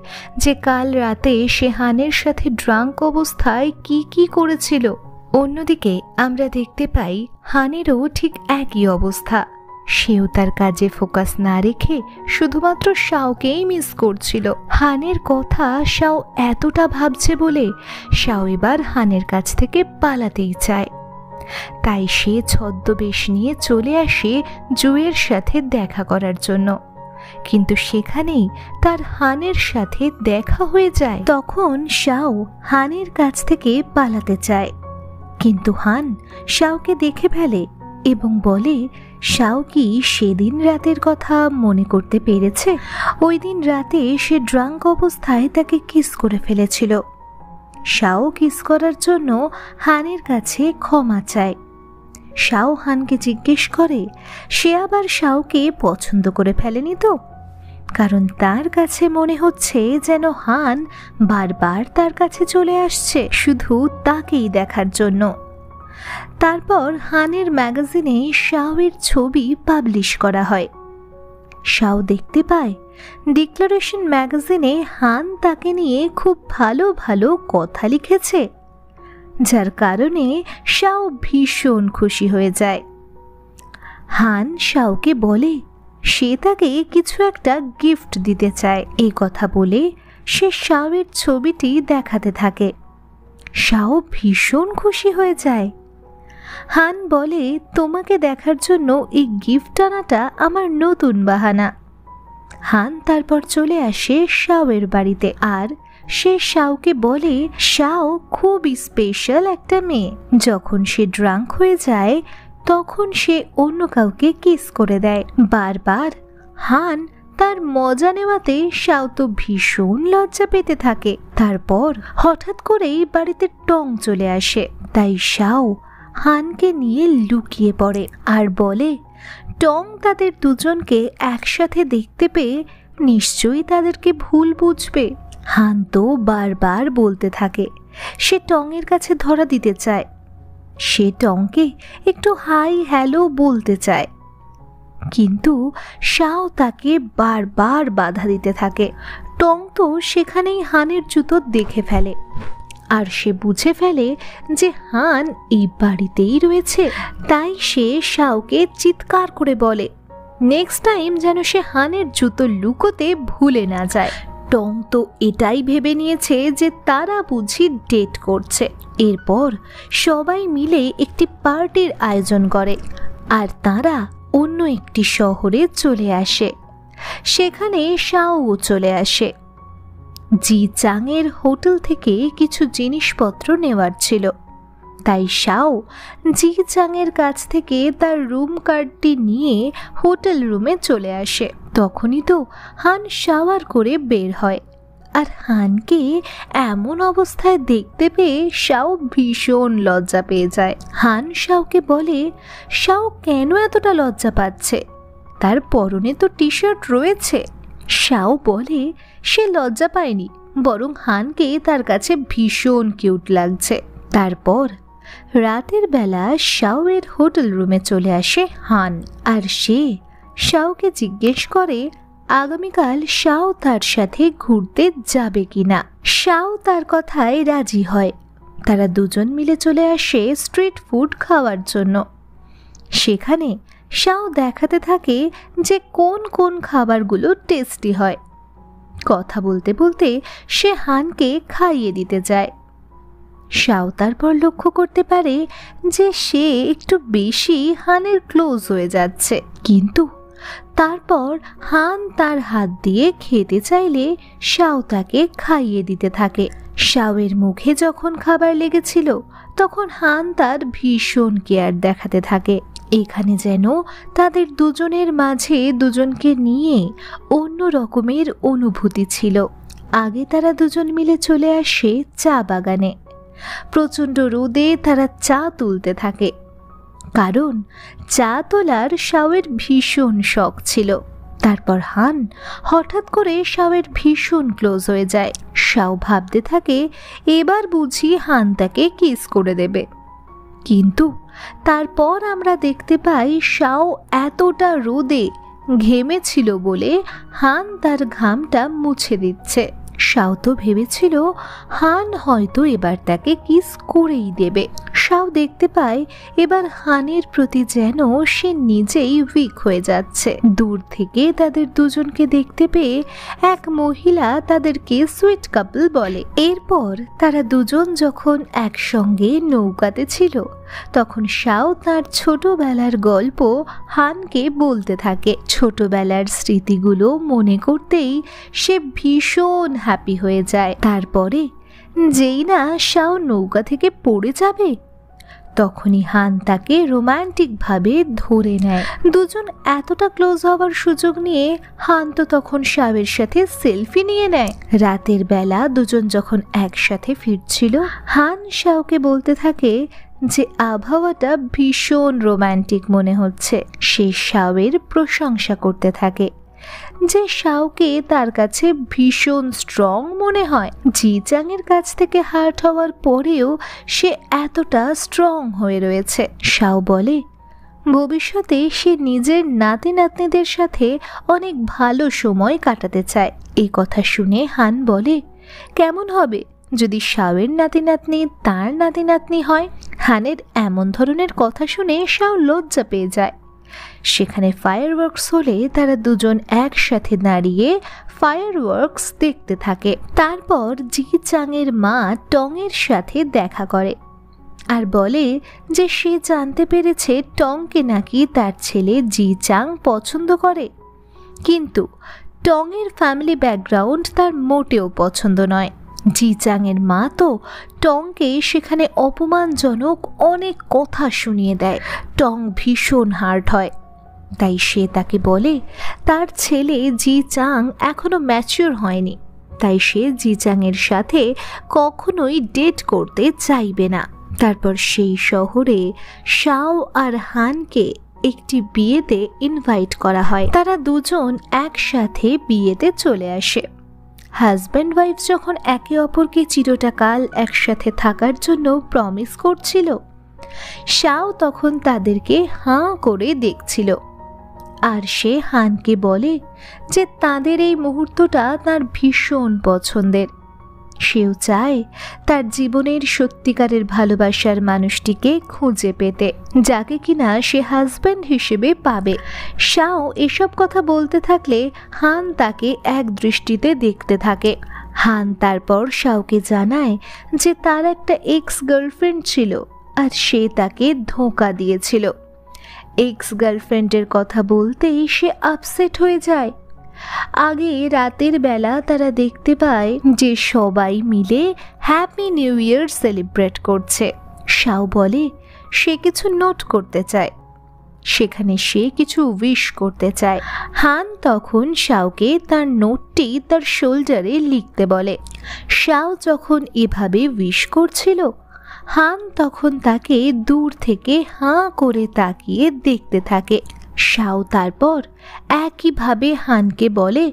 যে কাল রাতে সে হানের সাথে ড্রাঙ্ক অবস্থায় কি কি করেছিল। অন্যদিকে আমরা দেখতে পাই হানেরও ঠিক একই অবস্থা। সেও তার কাজে ফোকাস না রেখে শুধুমাত্র শাওকেই মিস করছিল। হানের কথা শাও এতটা ভাবছে বলে শাও এবার হানের কাছ থেকে পালাতেই চায়। তাই সে ছদ্মবেশ নিয়ে চলে আসে জুয়ের সাথে দেখা করার জন্য, কিন্তু সেখানেই তার হানের সাথে দেখা হয়ে যায়। তখন শাও হানের কাছ থেকে পালাতে চায়, কিন্তু হান শাওকে দেখে ফেলে এবং বলে শাও কি সেদিন রাতের কথা মনে করতে পেরেছে? ওই দিন রাতে সে ড্রাঙ্ক অবস্থায় তাকে কিস করে ফেলেছিল। শাও কিস করার জন্য হানের কাছে ক্ষমা চায়। শাও হানকে জিজ্ঞেস করে সে আবার শাওকে পছন্দ করে ফেলেনি তো, কারণ তার কাছে মনে হচ্ছে যেন হান বারবার তার কাছে চলে আসছে শুধু তাকেই দেখার জন্য। তারপর হানের ম্যাগাজিনে শাওয়ের ছবি পাবলিশ করা হয়। শাও দেখতে পায় ডিক্লারেশন ম্যাগাজিনে হান তাকে নিয়ে খুব ভালো ভালো কথা লিখেছে, যার কারণে শাও ভীষণ খুশি হয়ে যায়। হান শাওকে বলে সে তাকে কিছু একটা গিফট দিতে চায়। এই কথা বলে সে শাওয়ের ছবিটি দেখাতে থাকে। শাও ভীষণ খুশি হয়ে যায়। হান বলে তোমাকে দেখার জন্য এই গিফট আনাটা আমার নতুন বাহানা। হান তারপর চলে আসে শাওয়ের বাড়িতে আর সে শাওকে বলে শাও খুবই স্পেশাল একটা মেয়ে। যখন সে ড্রাঙ্ক হয়ে যায় তখন সে অন্য কাউকে কিস করে দেয়। বারবার হান তার মজা নেওয়াতে শাও তো ভীষণ লজ্জা পেতে থাকে। তারপর হঠাৎ করেই বাড়িতে টং চলে আসে, তাই শাও হানকে নিয়ে লুকিয়ে পড়ে আর বলে টং তাদের দুজনকে একসাথে দেখতে পেয়ে নিশ্চয়ই তাদেরকে ভুল বুঝবে। হান তো বারবার বলতে থাকে সে টংয়ের কাছে ধরা দিতে চায়, সে টংকে একটু হাই হ্যালো বলতে চায়, কিন্তু শাও তাকে বারবার বাধা দিতে থাকে। টং তো সেখানেই হানের জুতো দেখে ফেলে আর সে বুঝে ফেলে যে হান এই বাড়িতেই রয়েছে, তাই সে শাওকে চিৎকার করে বলে নেক্সট টাইম যেন সে হানের জুতো লুকোতে ভুলে না যায়। টং তো এটাই ভেবে নিয়েছে যে তারা বুঝি ডেট করছে। এরপর সবাই মিলে একটি পার্টির আয়োজন করে আর তারা অন্য একটি শহরে চলে আসে। সেখানে শাও চলে আসে। জি চাংয়ের হোটেল থেকে কিছু জিনিসপত্র নেওয়ার ছিল, তাই শাও জি চাংয়ের কাছ থেকে তার রুম কার্ডটি নিয়ে হোটেল রুমে চলে আসে। তখনই তো হান শাওয়ার করে বের হয় আর হানকে এমন অবস্থায় দেখতে পেয়ে শাও ভীষণ লজ্জা পেয়ে যায়। হান শাওকে বলে শাও কেন এতটা লজ্জা পাচ্ছে, তার পরনে তো টি শার্ট রয়েছে। শাও বলে সে লজ্জা পায়নি, বরং হানকে তার কাছে ভীষণ কিউট লাগছে। তারপর রাতের বেলা শাওয়ের হোটেল রুমে চলে আসে হান আর সে শাওকে জিজ্ঞেস করে আগামীকাল শাও তার সাথে ঘুরতে যাবে কিনা। শাও তার কথায় রাজি হয়। তারা দুজন মিলে চলে আসে স্ট্রিট ফুড খাওয়ার জন্য। সেখানে শাও দেখাতে থাকে যে কোন কোন খাবারগুলো টেস্টি হয়। কথা বলতে বলতে সে হানকে খাইয়ে দিতে যায়। শাও তারপর লক্ষ্য করতে পারে যে সে একটু বেশি হানের ক্লোজ হয়ে যাচ্ছে, কিন্তু তারপর হান তার হাত দিয়ে খেতে চাইলে শাও তাকে খাইয়ে দিতে থাকে। শাওয়ের মুখে যখন খাবার লেগেছিল তখন হান তার ভীষণ কেয়ার দেখাতে থাকে। এখানে যেন তাদের দুজনের মাঝে দুজনকে নিয়ে অন্য রকমের অনুভূতি ছিল। আগে তারা দুজন মিলে চলে আসে চা বাগানে। প্রচণ্ড রোদে তারা চা তুলতে থাকে, কারণ চা তোলার শাওয়ের ভীষণ শখ ছিল। তারপর হান হঠাৎ করে শাওয়ের ভীষণ ক্লোজ হয়ে যায়। শাও ভাবতে থাকে এবার বুঝি হান তাকে কিস করে দেবে, কিন্তু তারপর আমরা দেখতে পাই শাও এতটা রোদে ঘেমেছিল বলে হান তার ঘামটা মুছে দিচ্ছে। শাও তো ভেবেছিল হান হয়তো এবার তাকে কিস করেই দেবে। শাও দেখতে পায় এবার হানের প্রতি যেন সে নিজেই উইক হয়ে যাচ্ছে। দূর থেকে তাদের দুজনকে দেখতে পেয়ে এক মহিলা তাদেরকে সুইট কাপল বলে। এরপর তারা দুজন যখন একসঙ্গে নৌকাতে ছিল তখন শাও তার ছোটবেলার গল্প হানকে বলতে থাকে। ছোটবেলার স্মৃতিগুলো মনে করতেই সে ভীষণ হ্যাপি হয়ে যায়। তারপরে যেই না শাও নৌকা থেকে পড়ে যাবে তখনই হান তাকে রোমান্টিকভাবে ধরে নেয়। দুজন এতটা ক্লোজ হওয়ার সুযোগ নিয়ে হান তো তখন শাওয়ের সাথে সেলফি নিয়ে নেয়। রাতের বেলা দুজন যখন একসাথে ফিরছিল হান শাওকে বলতে থাকে যে আবহাওয়াটা ভীষণ রোমান্টিক মনে হচ্ছে। সে শাওয়ের প্রশংসা করতে থাকে যে শাওকে তার কাছে ভীষণ স্ট্রং মনে হয়। জি চাংয়ের কাছ থেকে হার্ট হওয়ার পরেও সে এতটা স্ট্রং হয়ে রয়েছে। শাও বলে ভবিষ্যতে সে নিজের নাতি নাতনিদের সাথে অনেক ভালো সময় কাটাতে চায়। এই কথা শুনে হান বলে কেমন হবে যদি শাওয়ের নাতি নাতনি তার নাতি নাতনি হয়। হানের এমন ধরনের কথা শুনে শাও লজ্জা পেয়ে যায়। সেখানে ফায়ারওয়ার্কস হলে তারা দুজন একসাথে দাঁড়িয়ে ফায়ারওয়ার্কস দেখতে থাকে। তারপর জি চাংয়ের মা টংয়ের সাথে দেখা করে আর বলে যে সে জানতে পেরেছে টংকে নাকি তার ছেলে জি চাং পছন্দ করে, কিন্তু টংয়ের ফ্যামিলি ব্যাকগ্রাউন্ড তার মোটেও পছন্দ নয়। জি চাংয়ের মা তো টংকে সেখানে অপমানজনক অনেক কথা শুনিয়ে দেয়। টং ভীষণ হার্ট হয়। তাই সে তাকে বলে তার ছেলে জি চাং এখনো ম্যাচিওর হয়নি, তাই সে জি চাংয়ের সাথে কখনোই ডেট করতে চাইবে না। তারপর সেই শহরে শাও আর হানকে একটি বিয়েতে ইনভাইট করা হয়। তারা দুজন একসাথে বিয়েতে চলে আসে। হাজব্যান্ড ওয়াইফ যখন একে অপরকে চিরটাকাল একসাথে থাকার জন্য প্রমিস করছিল, শাও তখন তাদেরকে হাঁ করে দেখছিল। আর সে হানকে বলে যে তাদের এই মুহূর্তটা তার ভীষণ পছন্দের। সেও চায় তার জীবনের সত্যিকারের ভালোবাসার মানুষটিকে খুঁজে পেতে, যাকে কিনা সে হাজব্যান্ড হিসেবে পাবে। শাও এসব কথা বলতে থাকলে হান তাকে এক দৃষ্টিতে দেখতে থাকে। হান তারপর শাওকে জানায় যে তার একটা এক্স গার্লফ্রেন্ড ছিল আর সে তাকে ধোঁকা দিয়েছিল। এক্স গার্লফ্রেন্ডের কথা বলতেই সে আপসেট হয়ে যায়। আগে রাতের বেলা তারা দেখতে পায় যে সবাই মিলে হ্যাপি নিউ ইয়ার সেলিব্রেট করছে। শাও বলে সে কিছু নোট করতে চায়, সেখানে সে কিছু উইশ করতে চায়। হান তখন শাওকে তার নোটটি তার শোল্ডারে লিখতে বলে। শাও যখন এভাবে উইশ করছিল, হান তখন তাকে দূর থেকে হাঁ করে তাকিয়ে দেখতে থাকে। শাও তারপর একইভাবে হানকে বলে,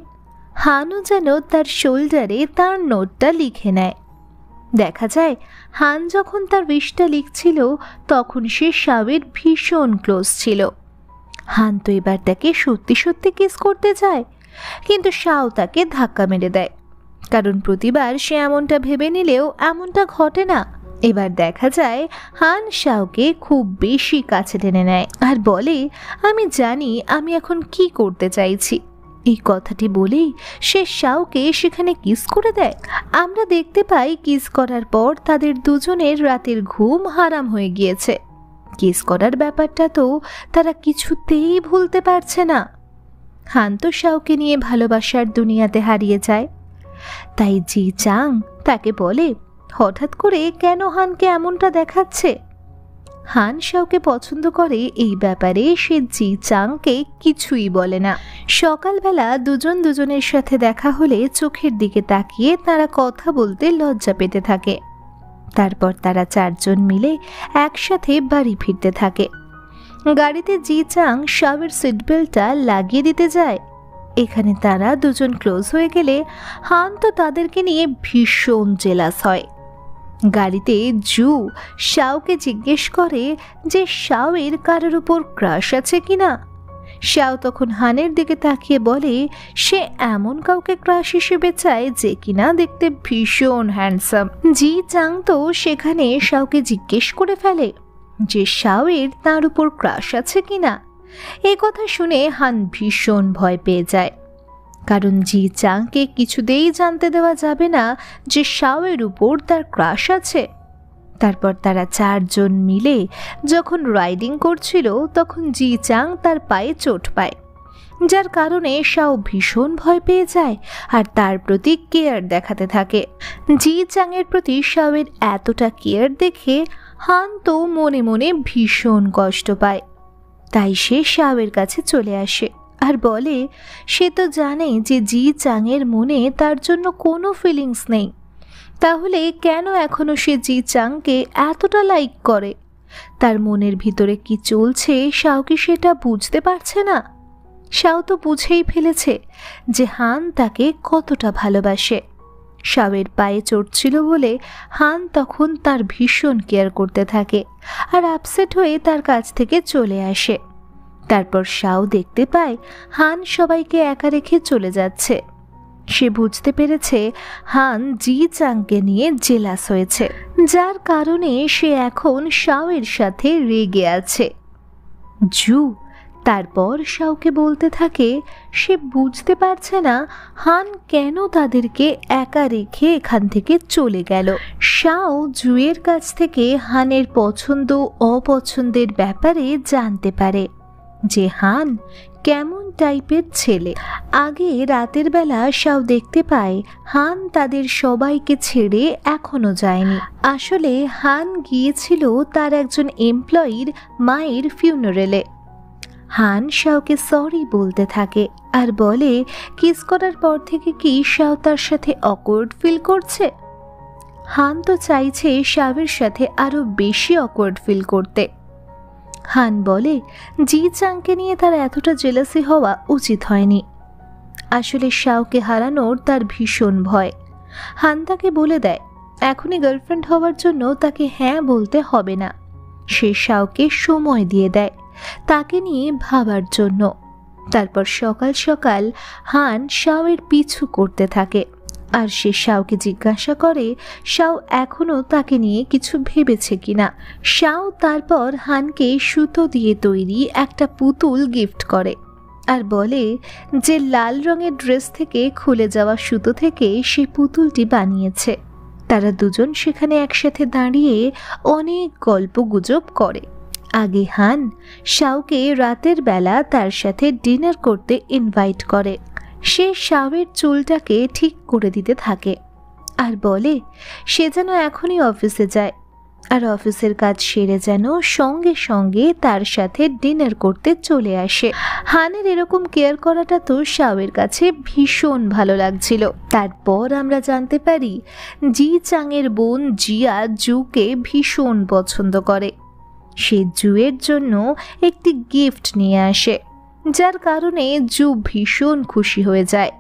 হানও যেন তার শোল্ডারে তার নোটটা লিখে নেয়। দেখা যায় হান যখন তার উইশটা লিখছিল তখন সে শাওয়ের ভীষণ ক্লোজ ছিল। হান তো এবার তাকে সত্যি সত্যি কিস করতে চায়, কিন্তু শাও তাকে ধাক্কা মেরে দেয়, কারণ প্রতিবার সে এমনটা ভেবে নিলেও এমনটা ঘটে না। এবার দেখা যায় হান শাওকে খুব বেশি কাছে টেনে নেয় আর বলে, আমি জানি আমি এখন কি করতে চাইছি। এই কথাটি বলেই সে শাওকে সেখানে কিস করে দেয়। আমরা দেখতে পাই কিস করার পর তাদের দুজনের রাতের ঘুম হারাম হয়ে গিয়েছে। কিস করার ব্যাপারটা তো তারা কিছুতেই ভুলতে পারছে না। হান তো শাওকে নিয়ে ভালোবাসার দুনিয়াতে হারিয়ে যায়। তাই জি চাং তাকে বলে, হঠাৎ করে কেন হানকে এমনটা দেখাচ্ছে? হান শাওকে পছন্দ করে এই ব্যাপারে সে জি চাংকে কিছুই বলে না। সকালবেলা দুজন দুজনের সাথে দেখা হলে চোখের দিকে তাকিয়ে তারা কথা বলতে লজ্জা পেতে থাকে। তারপর তারা চারজন মিলে একসাথে বাড়ি ফিরতে থাকে। গাড়িতে জি চাং শাওয়ের সিট বেল্টটা লাগিয়ে দিতে যায়। এখানে তারা দুজন ক্লোজ হয়ে গেলে হান তো তাদেরকে নিয়ে ভীষণ জেলাস হয়। গাড়িতে জু শাওকে জিজ্ঞেস করে যে শাওয়ের কারোর উপর ক্রাশ আছে কিনা। শাও তখন হানের দিকে তাকিয়ে বলে সে এমন কাউকে ক্রাশ হিসেবে চায় যে কিনা দেখতে ভীষণ হ্যান্ডসাম। জি চাং তো সেখানে শাওকে জিজ্ঞেস করে ফেলে যে শাওয়ের তার উপর ক্রাশ আছে কিনা। এই কথা শুনে হান ভীষণ ভয় পেয়ে যায়, কারণ জি চাংকে কিছুতেই জানতে দেওয়া যাবে না যে শাওয়ের উপর তার ক্রাশ আছে। তারপর তারা চারজন মিলে যখন রাইডিং করছিল তখন জি চাং তার পায়ে চোট পায়, যার কারণে শাও ভীষণ ভয় পেয়ে যায় আর তার প্রতি কেয়ার দেখাতে থাকে। জি চাংয়ের প্রতি শাওয়ের এতটা কেয়ার দেখে হান তো মনে মনে ভীষণ কষ্ট পায়। তাই সে শাওয়ের কাছে চলে আসে আর বলে সে তো জানে যে জি চাংয়ের মনে তার জন্য কোনো ফিলিংস নেই, তাহলে কেন এখনো সে জি চাংকে এতটা লাইক করে? তার মনের ভিতরে কি চলছে শাও কি সেটা বুঝতে পারছে না? শাও তো বুঝেই ফেলেছে যে হান তাকে কতটা ভালোবাসে। শাওয়ের পায়ে চোট ছিল বলে হান তখন তার ভীষণ কেয়ার করতে থাকে আর আপসেট হয়ে তার কাছ থেকে চলে আসে। তারপর শাও দেখতে পায় হান সবাইকে একা রেখে চলে যাচ্ছে। সে বুঝতে পেরেছে হান জি চাংকে নিয়ে জেলাস হয়েছে, যার কারণে সে এখন শাওয়ের সাথে রেগে আছে। জু তারপর শাওকে বলতে থাকে সে বুঝতে পারছে না হান কেন তাদেরকে একা রেখে এখান থেকে চলে গেল। শাও জুয়ের কাছ থেকে হানের পছন্দ অপছন্দের ব্যাপারে জানতে পারে যে হান কেমন টাইপের ছেলে। আগে রাতের বেলা শাও দেখতে পায় হান তাদের সবাইকে ছেড়ে এখনো যায়নি। আসলে হান গিয়েছিল তার একজন এমপ্লয়ির মায়ের ফিউনারেলে। হান শাওকে সরি বলতে থাকে আর বলে কিস করার পর থেকে কি শাও তার সাথে অকওয়ার্ড ফিল করছে। হান তো চাইছে শাওয়ের সাথে আরো বেশি অকওয়ার্ড ফিল করতে। হান বলে জি চাংকে নিয়ে তার এতটা জেলাসি হওয়া উচিত হয়নি। আসলে শাওকে হারানোর তার ভীষণ ভয়। হান তাকে বলে দেয় এখনই গার্লফ্রেন্ড হওয়ার জন্য তাকে হ্যাঁ বলতে হবে না। সে শাওকে সময় দিয়ে দেয় তাকে নিয়ে ভাবার জন্য। তারপর সকাল সকাল হান শাওয়ের পিছু করতে থাকে আর সে শাওকে জিজ্ঞাসা করে শাও এখনো তাকে নিয়ে কিছু ভেবেছে কিনা। শাও তারপর হানকে সুতো দিয়ে তৈরি একটা পুতুল গিফট করে আর বলে যে লাল রঙের ড্রেস থেকে খুলে যাওয়া সুতো থেকে সে পুতুলটি বানিয়েছে। তারা দুজন সেখানে একসাথে দাঁড়িয়ে অনেক গল্প গুজব করে। আগে হান শাওকে রাতের বেলা তার সাথে ডিনার করতে ইনভাইট করে। সে শাওয়ের চুলটাকে ঠিক করে দিতে থাকে আর বলে সে যেন এখনই অফিসে যায় আর অফিসের কাজ সেরে যেন সঙ্গে সঙ্গে তার সাথে ডিনার করতে চলে আসে। হানের এরকম কেয়ার করাটা তো শাওয়ের কাছে ভীষণ ভালো লাগছিল। তারপর আমরা জানতে পারি জি চাংয়ের বোন জিয়া জুকে ভীষণ পছন্দ করে। সে জুয়ের জন্য একটি গিফট নিয়ে আসে যার কারণে জু ভীষণ খুশি হয়ে যায়।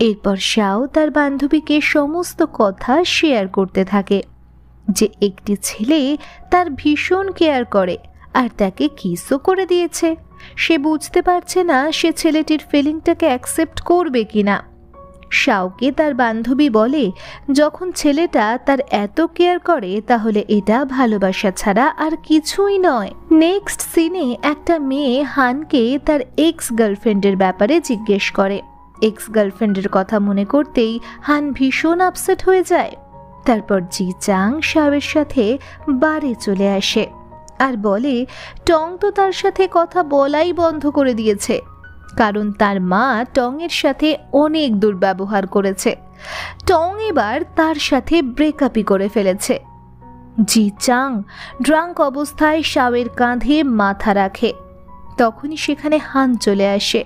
এরপর শাও তার বান্ধবীকে সমস্ত কথা শেয়ার করতে থাকে যে একটি ছেলে তার ভীষণ কেয়ার করে আর তাকে কিসও করে দিয়েছে। সে বুঝতে পারছে না সে ছেলেটির ফিলিংটাকে অ্যাকসেপ্ট করবে কিনা। শাওকে তার বান্ধবী বলে যখন ছেলেটা তার এত কেয়ার করে তাহলে এটা ভালোবাসা ছাড়া আর কিছুই নয়। নেক্সট সিনে একটা মেয়ে হানকে তার এক্স গার্লফ্রেন্ডের ব্যাপারে জিজ্ঞেস করে। এক্স গার্লফ্রেন্ডের কথা মনে করতেই হান ভীষণ আপসেট হয়ে যায়। তারপর জি চাং শাওয়ের সাথে বাড়ি চলে আসে আর বলে টং তো তার সাথে কথা বলাই বন্ধ করে দিয়েছে কারণ তার মা টং এর সাথে অনেক দুর্ব্যবহার করেছে। টং এবার তার সাথে ব্রেকআপই করে ফেলেছে। জি চাং ড্রাঙ্ক অবস্থায় শাওয়ের কাঁধে মাথা রাখে। তখনই সেখানে হান চলে আসে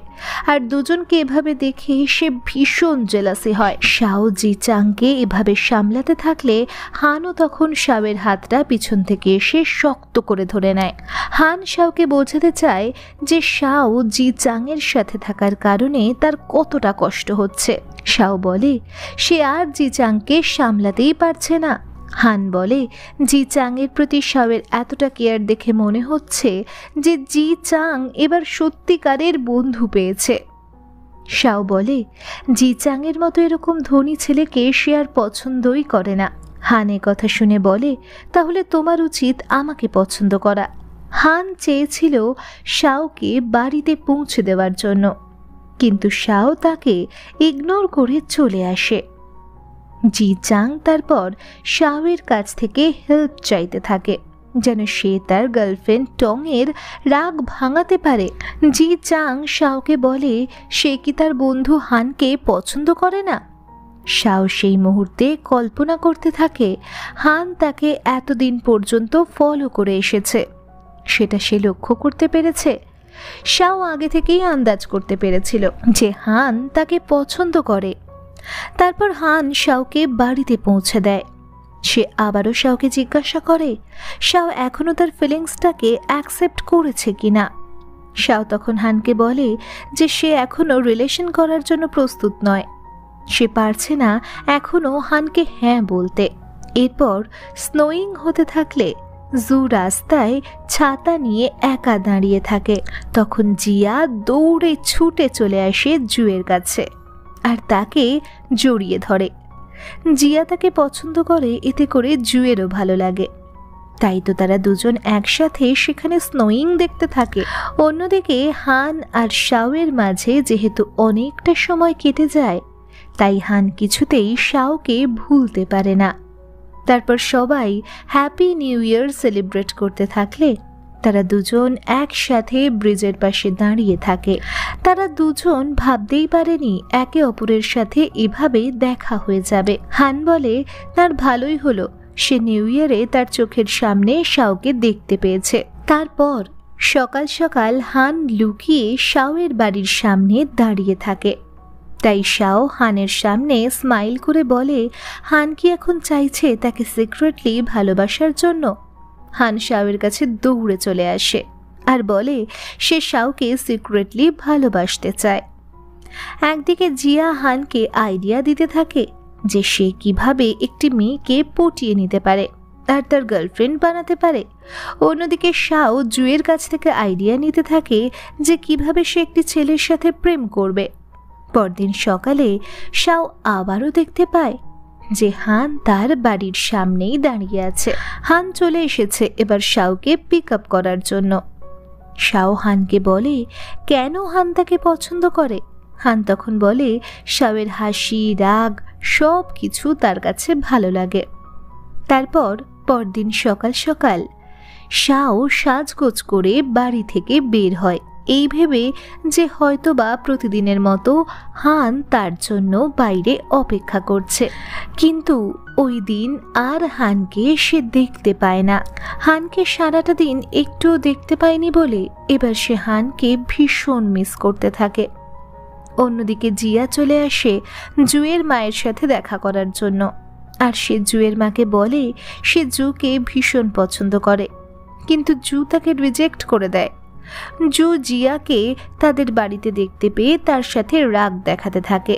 আর দুজনকে এভাবে দেখে সে ভীষণ জেলাসি হয়। শাও জি চাংকে এভাবে সামলাতে থাকলে হানও তখন শাওয়ের হাতটা পিছন থেকে এসে শক্ত করে ধরে নেয়। হান শাওকে বোঝাতে চায় যে শাও জি চাংয়ের সাথে থাকার কারণে তার কতটা কষ্ট হচ্ছে। শাও বলে সে আর জি চাংকে সামলাতেই পারছে না। হান বলে জি চাংয়ের প্রতি শাওয়ের এতটা কেয়ার দেখে মনে হচ্ছে যে জি চাং এবার সত্যিকারের বন্ধু পেয়েছে। শাও বলে জি চাংয়ের মতো এরকম ধনী ছেলেকে সে আর পছন্দই করে না। হান এ কথা শুনে বলে তাহলে তোমার উচিত আমাকে পছন্দ করা। হান চেয়েছিল শাওকে বাড়িতে পৌঁছে দেওয়ার জন্য কিন্তু শাও তাকে ইগনোর করে চলে আসে। জি চাং তারপর শাওয়ের কাছ থেকে হেল্প চাইতে থাকে যেন সে তার গার্লফ্রেন্ড টং এর রাগ ভাঙাতে পারে। জি চাং শাওকে বলে সে কি তার বন্ধু হানকে পছন্দ করে না। শাও সেই মুহূর্তে কল্পনা করতে থাকে হান তাকে এতদিন পর্যন্ত ফলো করে এসেছে, সেটা সে লক্ষ্য করতে পেরেছে। শাও আগে থেকেই আন্দাজ করতে পেরেছিল যে হান তাকে পছন্দ করে। তারপর হান শাওকে বাড়িতে পৌঁছে দেয়। সে আবারও শাওকে জিজ্ঞাসা করে শাও এখনো তার ফিলিংসটাকে অ্যাকসেপ্ট করেছে কিনা। শাও তখন হানকে বলে যে সে এখনো রিলেশন করার জন্য প্রস্তুত নয়, সে পারছে না এখনো হানকে হ্যাঁ বলতে। এরপর স্নোয়িং হতে থাকলে জু রাস্তায় ছাতা নিয়ে একা দাঁড়িয়ে থাকে। তখন জিয়া দৌড়ে ছুটে চলে আসে জুয়ের কাছে আর তাকে জড়িয়ে ধরে। জিয়া তাকে পছন্দ করে, এতে করে জুয়েরও ভালো লাগে। তাই তো তারা দুজন একসাথে সেখানে স্নোয়িং দেখতে থাকে। অন্যদিকে হান আর শাওয়ের মাঝে যেহেতু অনেকটা সময় কেটে যায় তাই হান কিছুতেই শাওকে ভুলতে পারে না। তারপর সবাই হ্যাপি নিউ ইয়ার সেলিব্রেট করতে থাকলে তারা দুজন একসাথে ব্রিজের পাশে দাঁড়িয়ে থাকে। তারা দুজন ভাবতেই পারেনি একে অপরের সাথে এভাবে দেখা হয়ে যাবে। হান বলে তার ভালোই হলো সে নিউ ইয়ারে তার চোখের সামনে শাওকে দেখতে পেয়েছে। তারপর সকাল সকাল হান লুকিয়ে শাওয়ের বাড়ির সামনে দাঁড়িয়ে থাকে। তাই শাও হানের সামনে স্মাইল করে বলে হান কি এখন চাইছে তাকে সিক্রেটলি ভালোবাসার জন্য। হান শাওয়ের কাছে দৌড়ে চলে আসে আর বলে সে শাওকে সিক্রেটলি ভালোবাসতে চায়। একদিকে জিয়া হানকে আইডিয়া দিতে থাকে যে সে কিভাবে একটি মেয়েকে পটিয়ে নিতে পারে আর তার গার্লফ্রেন্ড বানাতে পারে। অন্যদিকে শাও জুয়ের কাছ থেকে আইডিয়া নিতে থাকে যে কিভাবে সে একটি ছেলের সাথে প্রেম করবে। পরদিন সকালে শাও আবারও দেখতে পায় যে হান তার বাড়ির সামনেই দাঁড়িয়ে আছে। হান চলে এসেছে এবার শাওকে পিক আপ করার জন্য। শাও হানকে বলে কেন হান তাকে পছন্দ করে। হান তখন বলে শাওয়ের হাসি রাগ সব কিছু তার কাছে ভালো লাগে। তারপর পরদিন সকাল সকাল শাও সাজগোজ করে বাড়ি থেকে বের হয় এই ভেবে যে হয়তোবা প্রতিদিনের মতো হান তার জন্য বাইরে অপেক্ষা করছে। কিন্তু ওই দিন আর হানকে সে দেখতে পায় না। হানকে সারাটা দিন একটুও দেখতে পায়নি বলে এবার সে হানকে ভীষণ মিস করতে থাকে। অন্যদিকে জিয়া চলে আসে জুয়ের মায়ের সাথে দেখা করার জন্য আর সে জুয়ের মাকে বলে সে জুকে ভীষণ পছন্দ করে, কিন্তু জু তাকে রিজেক্ট করে দেয়। জু জিয়াকে তাদের বাড়িতে দেখতে পেয়ে তার সাথে রাগ দেখাতে থাকে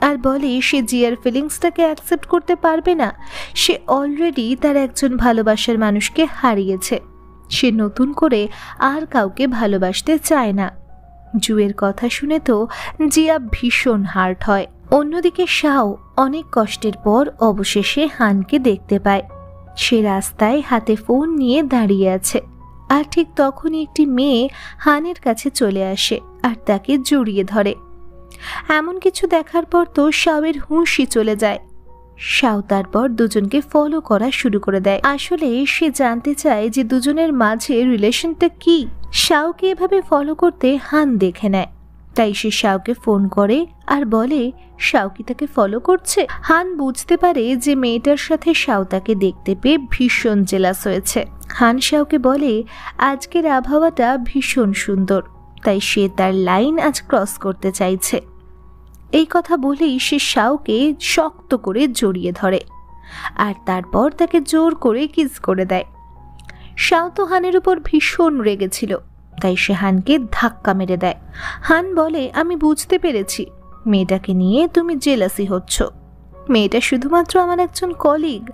আর বলে সে জিয়ার ফিলিংসটাকে অ্যাকসেপ্ট করতে পারবে না। সে অলরেডি তার একজন ভালোবাসার মানুষকে হারিয়েছে, সে নতুন করে আর কাউকে ভালোবাসতে চায় না। জুয়ের কথা শুনে তো জিয়া ভীষণ হার্ট হয়। অন্যদিকে শাও অনেক কষ্টের পর অবশেষে হানকে দেখতে পায়। সে রাস্তায় হাতে ফোন নিয়ে দাঁড়িয়ে আছে আর ঠিক তখনই একটি মেয়ে হানের কাছে চলে আসে আর তাকে জড়িয়ে ধরে। এমন কিছু দেখার পর তো শাওয়ের হুঁশই চলে যায়। শাও তারপর দুজনকে ফলো করা শুরু করে দেয়। আসলে সে জানতে চায় যে দুজনের মাঝে রিলেশনটা কি। শাওকে এভাবে ফলো করতে হান দেখে নেয়, তাই সে শাওকে ফোন করে আর বলে শাও কি তাকে ফলো করছে। হান বুঝতে পারে যে মেয়েটার সাথে শাও তাকে দেখতে পেয়ে ভীষণ জেলাস হয়েছে। হান শাওকে বলে আজকের আবহাওয়াটা ভীষণ সুন্দর, তাই সে তার লাইন আজ ক্রস করতে চাইছে। এই কথা বলেই সে শাওকে শক্ত করে জড়িয়ে ধরে আর তারপর তাকে জোর করে কিস করে দেয়। শাও তো হানের উপর ভীষণ রেগেছিল, তাই সে হানকে ধাক্কা মেরে দেয়। হান বলে আমি বুঝতে পেরেছি মেয়েটাকে নিয়ে তুমি জেলাসি হচ্ছ। মেয়েটা শুধুমাত্র আমার একজন কলিগ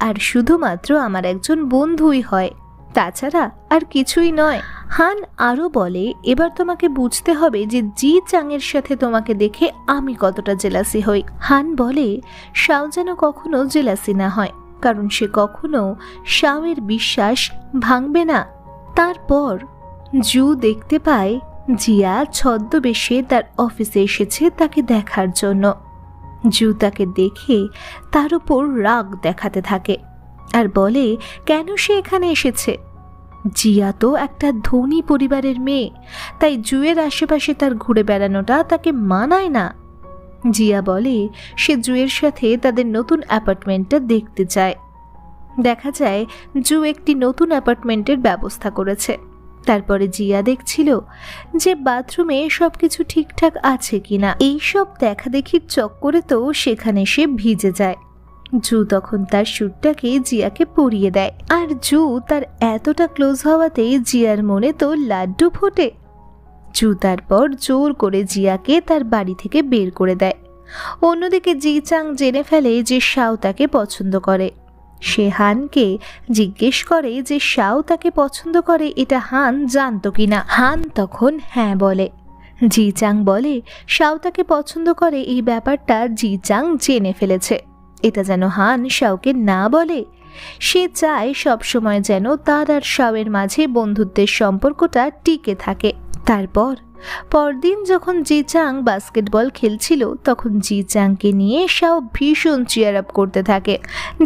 আর শুধুমাত্র আমার একজন বন্ধুই হয়, তাছাড়া আর কিছুই নয়। হান আরও বলে এবার তোমাকে বুঝতে হবে যে জি চাংয়ের সাথে তোমাকে দেখে আমি কতটা জেলাসি হই। হান বলে শাও যেন কখনো জেলাসি না হয়, কারণ সে কখনো শাওয়ের বিশ্বাস ভাঙবে না। তারপর জু দেখতে পায় জিয়া ছদ্মবেশে তার অফিসে এসেছে তাকে দেখার জন্য। জু তাকে দেখে তার উপর রাগ দেখাতে থাকে আর বলে কেন সে এখানে এসেছে। জিয়া তো একটা ধনী পরিবারের মেয়ে, তাই জুয়ের আশেপাশে তার ঘুরে বেড়ানোটা তাকে মানায় না। জিয়া বলে সে জুয়ের সাথে তাদের নতুন অ্যাপার্টমেন্টটা দেখতে চায়। দেখা যায় জু একটি নতুন অ্যাপার্টমেন্টের ব্যবস্থা করেছে। তারপরে জিয়া দেখছিল যে বাথরুমে সবকিছু ঠিকঠাক আছে কিনা। এইসব দেখা দেখির চক্করে তো সেখানে সে ভিজে যায়। জু তখন তার স্যুটটাকে জিয়াকে পরিয়ে দেয় আর জু তার এতটা ক্লোজ হওয়াতে জিয়ার মনে তো লাড্ডু ফোটে। জু তারপর জোর করে জিয়াকে তার বাড়ি থেকে বের করে দেয়। অন্যদিকে জি চাং জেনে ফেলে যে শাও তাকে পছন্দ করে। সে হানকে জিজ্ঞেস করে যে শাও তাকে পছন্দ করে এটা হান জানতো কিনা। হান তখন হ্যাঁ বলে। জি চাং বলে শাও তাকে পছন্দ করে এই ব্যাপারটা জি চাং জেনে ফেলেছে, এটা যেন হান শাওকে না বলে। সে চায় সবসময় যেন তার আর শাওয়ের মাঝে বন্ধুত্বের সম্পর্কটা টিকে থাকে। তারপর পরদিন যখন জি চাং বাস্কেটবল খেলছিল তখন জি চাংকে নিয়ে শাও ভীষণ চিয়ার আপ করতে থাকে।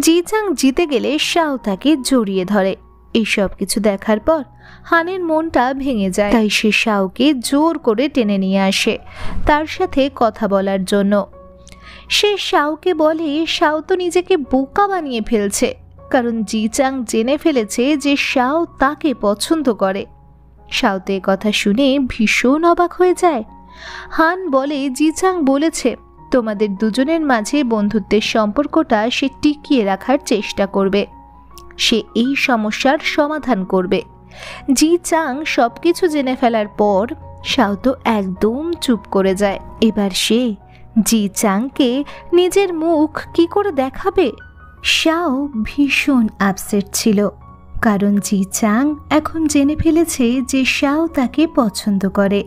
জি চাং জিতে গেলে শাও তাকে জড়িয়ে ধরে। এইসব কিছু দেখার পর হানের মনটা ভেঙে যায়, তাই সে শাওকে জোর করে টেনে নিয়ে আসে তার সাথে কথা বলার জন্য। সে শাওকে বলে শাও তো নিজেকে বোকা বানিয়ে ফেলছে, কারণ জি চাং জেনে ফেলেছে যে শাও তাকে পছন্দ করে। শাওতে কথা শুনে ভীষণ অবাক হয়ে যায়। হান বলে জিচাং বলেছে তোমাদের দুজনের মাঝে বন্ধুত্বের সম্পর্কটা সে টিকিয়ে রাখার চেষ্টা করবে, সে এই সমস্যার সমাধান করবে। জিচাং সবকিছু জেনে ফেলার পর শাও তো একদম চুপ করে যায়। এবার সে জিচাংকে নিজের মুখ কি করে দেখাবে? শাও ভীষণ আপসেট ছিল, কারণ জিচাং এখন জেনে ফেলেছে যে শাও তাকে পছন্দ করে।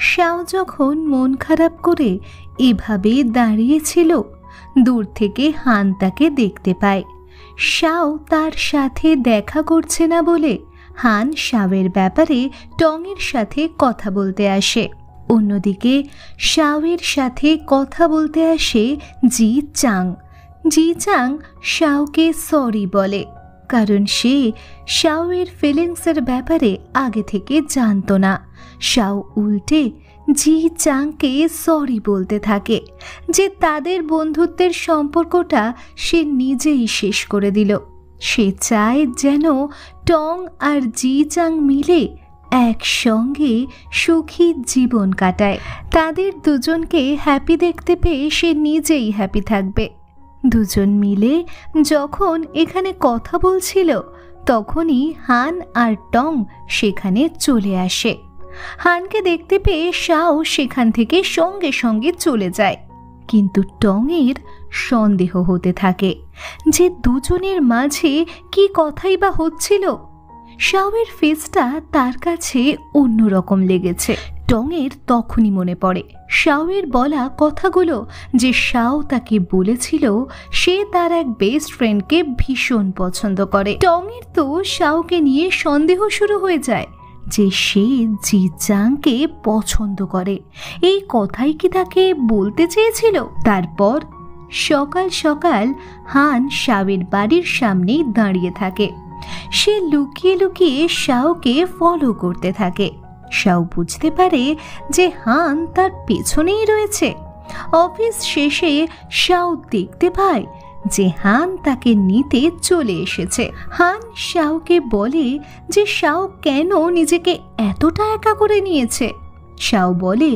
শাও যখন মন খারাপ করে এভাবে দাঁড়িয়েছিল, দূর থেকে হান তাকে দেখতে পায়। শাও তার সাথে দেখা করছে না বলে হান শাওয়ের ব্যাপারে টংয়ের সাথে কথা বলতে আসে। অন্যদিকে শাওয়ের সাথে কথা বলতে আসে জিচাং। জিচাং শাওকে সরি বলে, কারণ সে শাওয়ের ফিলিংসের ব্যাপারে আগে থেকে জানতো না। শাও উল্টে জিচাংকে সরি বলতে থাকে যে তাদের বন্ধুত্বের সম্পর্কটা সে নিজেই শেষ করে দিল। সে চায় যেন টং আর জিচাং মিলে একসঙ্গে সুখী জীবন কাটায়। তাদের দুজনকে হ্যাপি দেখতে পেয়ে সে নিজেই হ্যাপি থাকবে। দুজন মিলে যখন এখানে কথা বলছিল, তখনই হান আর টং সেখানে চলে আসে। হানকে দেখতে পেয়ে শাও সেখান থেকে সঙ্গে সঙ্গে চলে যায়, কিন্তু টংয়ের সন্দেহ হতে থাকে যে দুজনের মাঝে কি কথাই বা হচ্ছিল। শাওয়ের ফেসটা তার কাছে অন্যরকম লেগেছে। টংয়ের তখনই মনে পড়ে শাওয়ের বলা কথাগুলো, যে শাও তাকে বলেছিল সে তার এক বেস্ট ফ্রেন্ডকে ভীষণ পছন্দ করে। টংয়ের তো শাওকে নিয়ে সন্দেহ শুরু হয়ে যায় যে সে জিচাংকে পছন্দ করে। এই কথাই কি তাকে বলতে চেয়েছিল? তারপর সকাল সকাল হান শাওয়ের বাড়ির সামনেই দাঁড়িয়ে থাকে। সে লুকিয়ে লুকিয়ে শাওকে ফলো করতে থাকে। শাও বুঝতে পারে যে হান তার পেছনেই রয়েছে। অফিস শেষে শাও দেখতে পায় যে হান তাকে নিতে চলে এসেছে। হান শাওকে বলে যে শাও কেন নিজেকে এতটা একা করে নিয়েছে। শাও বলে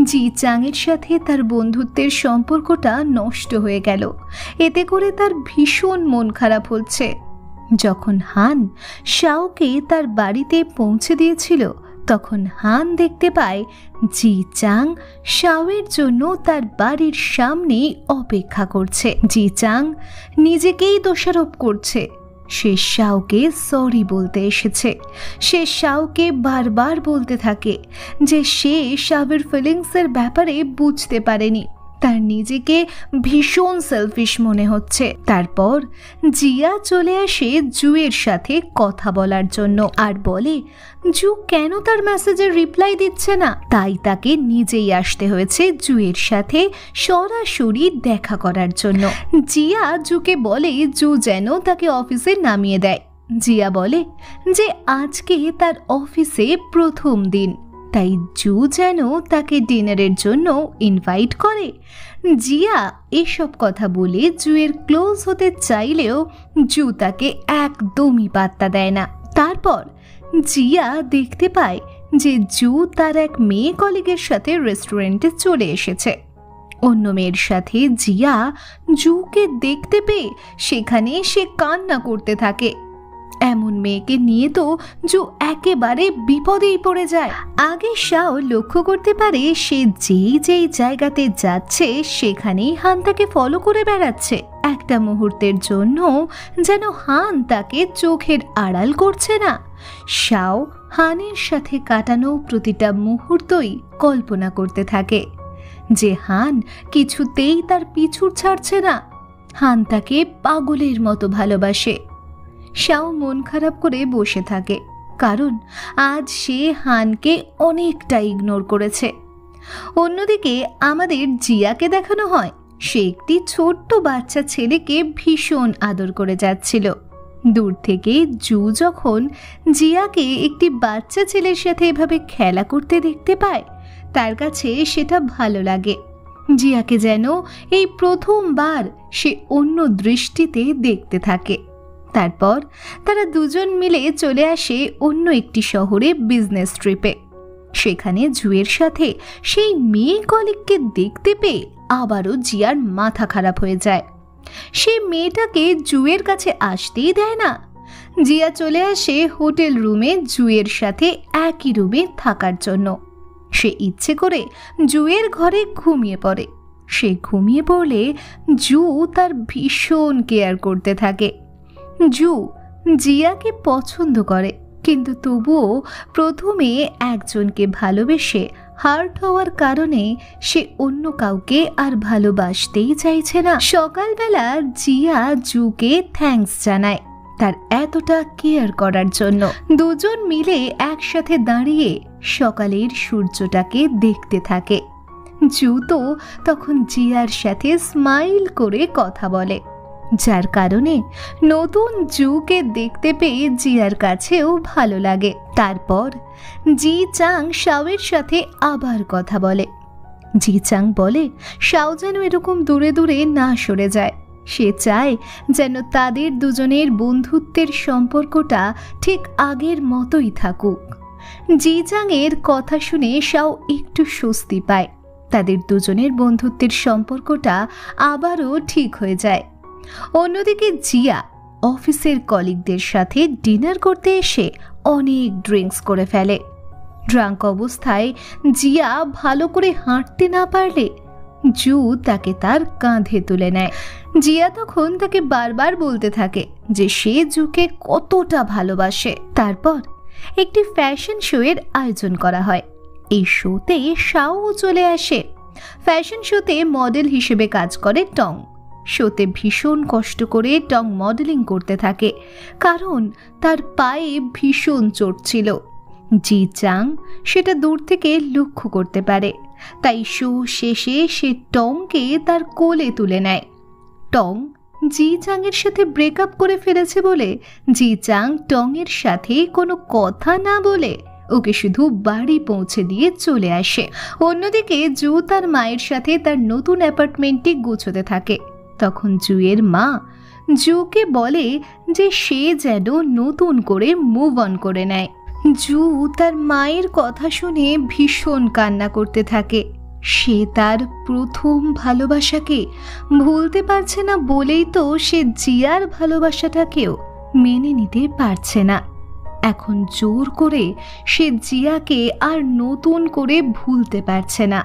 জিচাংয়ের সাথে তার বন্ধুত্বের সম্পর্কটা নষ্ট হয়ে গেল, এতে করে তার ভীষণ মন খারাপ হচ্ছে। যখন হান শাওকে তার বাড়িতে পৌঁছে দিয়েছিল, তখন হান দেখতে পায় জিচাং শাওয়ের জন্য তার বাড়ির সামনে অপেক্ষা করছে। জিচাং নিজেকেই দোষারোপ করছে। সে শাওকে সরি বলতে এসেছে। সে শাওকে বারবার বলতে থাকে যে সে শাওয়ের ফিলিংসের ব্যাপারে বুঝতে পারেনি, তার নিজেকে ভীষণ সেলফিশ মনে হচ্ছে। তারপর জিয়া চলে আসে জুয়ের সাথে কথা বলার জন্য আর বলে জু কেন তার মেসেজের রিপ্লাই দিচ্ছে না। তাই তাকে নিজেই আসতে হয়েছে জুয়ের সাথে সরাসরি দেখা করার জন্য। জিয়া জুকে বলে জু যেন তাকে অফিসে নামিয়ে দেয়। জিয়া বলে যে আজকে তার অফিসে প্রথম দিন, তাই জু যেন তাকে ডিনারের জন্য ইনভাইট করে। জিয়া এসব কথা বলে জুয়ের ক্লোজ হতে চাইলেও জু তাকে একদমই পাত্তা দেয় না। তারপর জিয়া দেখতে পায় যে জু তার এক মেয়ে কলিগের সাথে রেস্টুরেন্টে চলে এসেছে। অন্য মেয়ের সাথে জিয়া জুকে দেখতে পেয়ে সেখানে সে কান্না করতে থাকে। এমন মেয়েকে নিয়ে তো জু একেবারে বিপদেই পড়ে যায়। আগে শাও লক্ষ্য করতে পারে সে যেই জায়গাতে যাচ্ছে সেখানেই হান তাকে ফলো করে বেড়াচ্ছে। একটা মুহূর্তের জন্য যেন হান তাকে চোখের আড়াল করছে না। শাও হানের সাথে কাটানো প্রতিটা মুহূর্তই কল্পনা করতে থাকে যে হান কিছুতেই তার পিছু ছাড়ছে না। হান তাকে পাগলের মতো ভালোবাসে। শাও মন খারাপ করে বসে থাকে, কারণ আজ সে হানকে অনেকটা ইগনোর করেছে। অন্যদিকে আমাদের জিয়াকে দেখানো হয় সে একটি ছোট্ট বাচ্চা ছেলেকে ভীষণ আদর করে যাচ্ছিল। দূর থেকে জু যখন জিয়াকে একটি বাচ্চা ছেলের সাথে এভাবে খেলা করতে দেখতে পায়, তার কাছে সেটা ভালো লাগে। জিয়াকে যেন এই প্রথমবার সে অন্য দৃষ্টিতে দেখতে থাকে। তারপর তারা দুজন মিলে চলে আসে অন্য একটি শহরে বিজনেস ট্রিপে। সেখানে জুয়ের সাথে সেই মেয়ে কলিগকে দেখতে পেয়ে আবারও জিয়ার মাথা খারাপ হয়ে যায়। সে মেয়েটাকে জুয়ের কাছে আসতেই দেয় না। জিয়া চলে আসে হোটেল রুমে জুয়ের সাথে একই রুমে থাকার জন্য। সে ইচ্ছে করে জুয়ের ঘরে ঘুমিয়ে পড়ে। সে ঘুমিয়ে পড়লে জু তার ভীষণ কেয়ার করতে থাকে। জু জিয়াকে পছন্দ করে, কিন্তু তবুও প্রথমে একজনকে ভালোবেসে হার্ট হওয়ার কারণে সে অন্য কাউকে আর ভালোবাসতেই চাইছে না। সকালবেলা জিয়া জুকে থ্যাঙ্কস জানায় তার এতটা কেয়ার করার জন্য। দুজন মিলে একসাথে দাঁড়িয়ে সকালের সূর্যটাকে দেখতে থাকে। জু তো তখন জিয়ার সাথে স্মাইল করে কথা বলে, যার কারণে নতুন জুকে দেখতে পেয়ে জিয়ার কাছেও ভালো লাগে। তারপর জি চাং শাওয়ের সাথে আবার কথা বলে। জি চাং বলে শাও যেন এরকম দূরে দূরে না সরে যায়। সে চায় যেন তাদের দুজনের বন্ধুত্বের সম্পর্কটা ঠিক আগের মতোই থাকুক। জি চাংয়ের কথা শুনে শাও একটু স্বস্তি পায়। তাদের দুজনের বন্ধুত্বের সম্পর্কটা আবারও ঠিক হয়ে যায়। অন্যদিকে জিয়া অফিসের কলিগদের সাথে ডিনার করতে এসে অনেক ড্রিঙ্কস করে ফেলে। ড্রাঙ্ক অবস্থায় জিয়া ভালো করে হাঁটতে না পারলে জু তাকে তার কাঁধে তুলে নেয়। জিয়া তখন তাকে বারবার বলতে থাকে যে সে জুকে কতটা ভালোবাসে। তারপর একটি ফ্যাশন শো এর আয়োজন করা হয়। এই শোতে শাও চলে আসে। ফ্যাশন শোতে মডেল হিসেবে কাজ করে টং। শোতে ভীষণ কষ্ট করে টং মডেলিং করতে থাকে, কারণ তার পায়ে ভীষণ চোট ছিল। জি চাং সেটা দূর থেকে লক্ষ্য করতে পারে, তাই শো শেষে সে টংকে তার কোলে তুলে নেয়। টং জি চাংয়ের সাথে ব্রেকআপ করে ফেলেছে বলে জি চাং টংয়ের সাথে কোনো কথা না বলে ওকে শুধু বাড়ি পৌঁছে দিয়ে চলে আসে। অন্যদিকে জু তার মায়ের সাথে তার নতুন অ্যাপার্টমেন্টটি গোছাতে থাকে। তখন জুয়ের মা জুকে বলে যে সে যেন নতুন করে মুভ অন করে নেয়। জু তার মায়ের কথা শুনে ভীষণ কান্না করতে থাকে। সে তার প্রথম ভালোবাসাকে ভুলতে পারছে না বলেই তো সে জিয়ার ভালোবাসাটাকেও মেনে নিতে পারছে না। এখন জোর করে সে জিয়াকে আর নতুন করে ভুলতে পারছে না।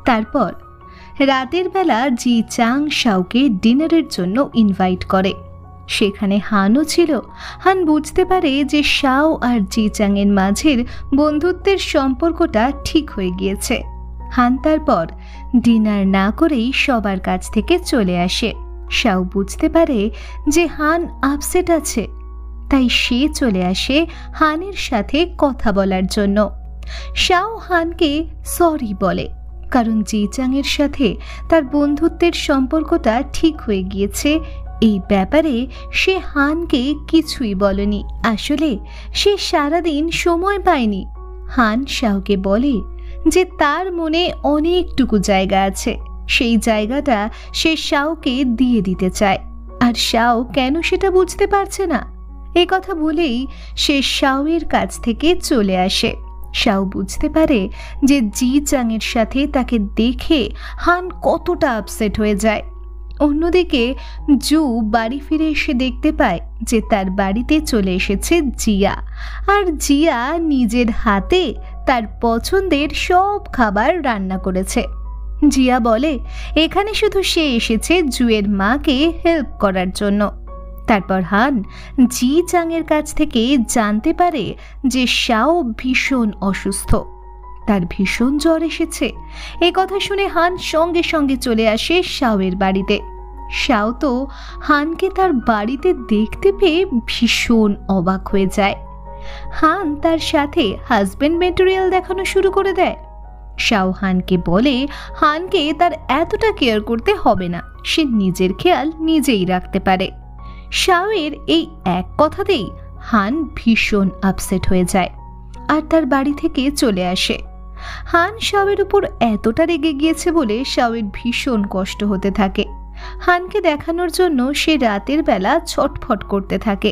তারপর রাতের বেলা জি চাং শাওকে ডিনারের জন্য ইনভাইট করে। সেখানে হানও ছিল। হান বুঝতে পারে যে শাও আর জি চাংয়ের মাঝের বন্ধুত্বের সম্পর্কটা ঠিক হয়ে গিয়েছে। হান তারপর ডিনার না করেই সবার কাছ থেকে চলে আসে। শাও বুঝতে পারে যে হান আপসেট আছে, তাই সে চলে আসে হানের সাথে কথা বলার জন্য। শাও হানকে সরি বলে, কারণ জি চাংয়ের সাথে তার বন্ধুত্বের সম্পর্কটা ঠিক হয়ে গিয়েছে। এই ব্যাপারে সে হানকে কিছুই বলেনি। আসলে সে সারাদিন সময় পায়নি। হান শাওকে বলে যে তার মনে অনেকটুকু জায়গা আছে, সেই জায়গাটা সে শাওকে দিয়ে দিতে চায়, আর শাও কেন সেটা বুঝতে পারছে না। এ কথা বলেই সে শাওয়ের কাছ থেকে চলে আসে। শাও বুঝতে পারে যে জি চাংয়ের সাথে তাকে দেখে হান কতটা আপসেট হয়ে যায়। অন্যদিকে জু বাড়ি ফিরে এসে দেখতে পায় যে তার বাড়িতে চলে এসেছে জিয়া, আর জিয়া নিজের হাতে তার পছন্দের সব খাবার রান্না করেছে। জিয়া বলে এখানে শুধু সে এসেছে জুয়ের মাকে হেল্প করার জন্য। তারপর হান জি চাংয়ের কাছ থেকে জানতে পারে যে শাও ভীষণ অসুস্থ, তার ভীষণ জ্বর এসেছে। এ কথা শুনে হান সঙ্গে সঙ্গে চলে আসে শাওয়ের বাড়িতে। শাও তো হানকে তার বাড়িতে দেখতে পেয়ে ভীষণ অবাক হয়ে যায়। হান তার সাথে হাজবেন্ড ম্যাটেরিয়াল দেখানো শুরু করে দেয়। শাও হানকে বলে হানকে তার এতটা কেয়ার করতে হবে না, সে নিজের খেয়াল নিজেই রাখতে পারে। শাওয়ের এই এক কথাতেই হান ভীষণ আপসেট হয়ে যায় আর তার বাড়ি থেকে চলে আসে। হান শাওয়ের উপর এতটা রেগে গিয়েছে বলে শাওয়ের ভীষণ কষ্ট হতে থাকে। হানকে দেখানোর জন্য সে রাতের বেলা ছটফট করতে থাকে।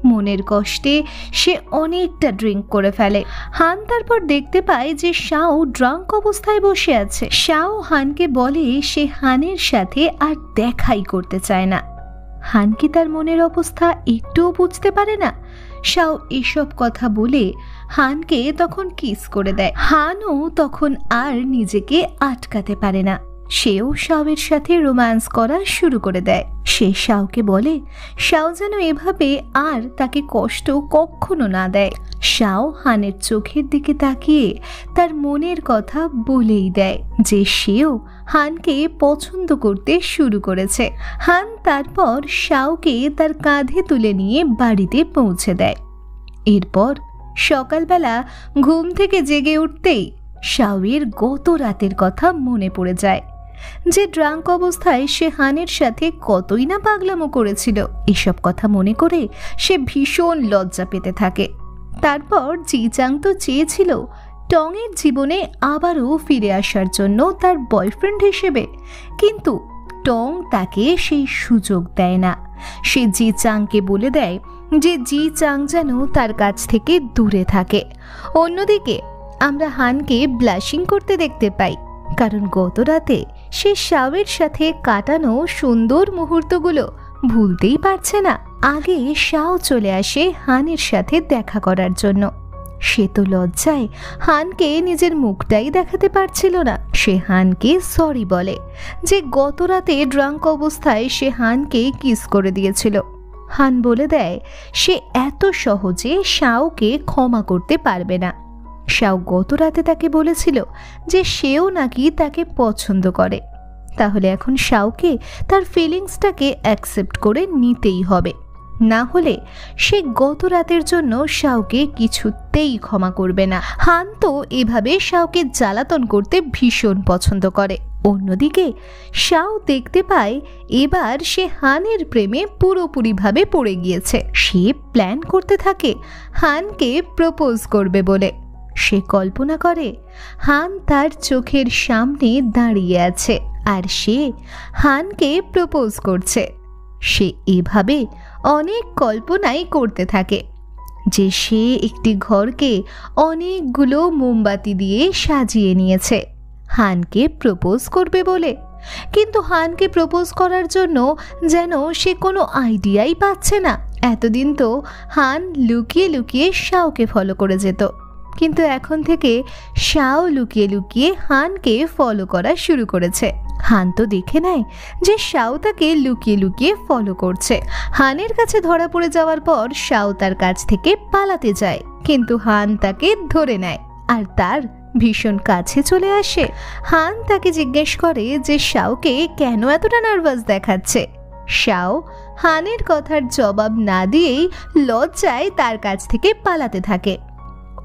মনের কষ্টে সে অনেকটা ড্রিঙ্ক করে ফেলে। হান তারপর দেখতে পায় যে শাও ড্রাঙ্ক অবস্থায় বসে আছে। শাও হানকে বলে সে হানের সাথে আর দেখাই করতে চায় না। হান কি তার মনের অবস্থা একটুও বুঝতে পারে না? শাও এসব কথা বলে হানকে তখন কিস করে দেয়। হানও তখন আর নিজেকে আটকাতে পারে না, সেও শাওয়ের সাথে রোম্যান্স করা শুরু করে দেয়। সে শাওকে বলে শাও যেন এভাবে আর তাকে কষ্ট কখনো না দেয়। শাও হানের চোখের দিকে তাকিয়ে তার মনের কথা বলেই দেয় যে সেও হানকে পছন্দ করতে শুরু করেছে। হান তারপর শাওকে তার কাঁধে তুলে নিয়ে বাড়িতে পৌঁছে দেয়। এরপর সকালবেলা ঘুম থেকে জেগে উঠতেই শাওয়ের গত রাতের কথা মনে পড়ে যায়, যে ড্রাঙ্ক অবস্থায় সে হানের সাথে কতই না পাগলামো করেছিল। এসব কথা মনে করে সে ভীষণ লজ্জা পেতে থাকে। তারপর জিচাং তো চেয়েছিল টংয়ের জীবনে আবারও ফিরে আসার জন্য তার বয়ফ্রেন্ড হিসেবে, কিন্তু টং তাকে সেই সুযোগ দেয় না। সে জিচাংকে বলে দেয় যে জিচাং যেন তার কাছ থেকে দূরে থাকে। অন্যদিকে আমরা হানকে ব্লাশিং করতে দেখতে পাই, কারণ গত রাতে সে শাওয়ের সাথে কাটানো সুন্দর মুহূর্তগুলো ভুলতেই পারছে না। আগে শাও চলে আসে হানের সাথে দেখা করার জন্য। সে তো লজ্জায় হানকে নিজের মুখটাই দেখাতে পারছিল না। সে হানকে সরি বলে যে গত রাতে ড্রাঙ্ক অবস্থায় সে হানকে কিস করে দিয়েছিল। হান বলে দেয় সে এত সহজে শাওকে ক্ষমা করতে পারবে না। শাও গত রাতে তাকে বলেছিল যে সেও নাকি তাকে পছন্দ করে, তাহলে এখন শাওকে তার ফিলিংসটাকে অ্যাকসেপ্ট করে নিতেই হবে, না হলে সে গত রাতের জন্য শাওকে কিছুতেই ক্ষমা করবে না। হান তো এভাবে শাওকে জ্বালাতন করতে ভীষণ পছন্দ করে। অন্যদিকে শাও দেখতে পায় এবার সে হানের প্রেমে পুরোপুরিভাবে পড়ে গিয়েছে। সে প্ল্যান করতে থাকে হানকে প্রপোজ করবে বলে। সে কল্পনা করে হান তার চোখের সামনে দাঁড়িয়ে আছে আর সে হানকে প্রপোজ করছে। সে এভাবে অনেক কল্পনাই করতে থাকে যে সে একটি ঘরকে অনেকগুলো মোমবাতি দিয়ে সাজিয়ে নিয়েছে হানকে প্রপোজ করবে বলে। কিন্তু হানকে প্রপোজ করার জন্য যেন সে কোনো আইডিয়াই পাচ্ছে না। এতদিন তো হান লুকিয়ে লুকিয়ে শাওকে ফলো করে যেত, কিন্তু এখন থেকে শাও লুকিয়ে লুকিয়ে হানকে ফলো করা শুরু করেছে। হান তো দেখে নেয় যে শাও তাকে লুকিয়ে লুকিয়ে ফলো করছে। হানের কাছে ধরা পড়ে যাওয়ার পর শাও তার কাছ থেকে পালাতে যায়, কিন্তু হান তাকে ধরে নেয় আর তার ভীষণ কাছে চলে আসে। হান তাকে জিজ্ঞেস করে যে শাওকে কেন এতটা নার্ভাস দেখাচ্ছে। শাও হানের কথার জবাব না দিয়েই লজ্জায় তার কাছ থেকে পালাতে থাকে।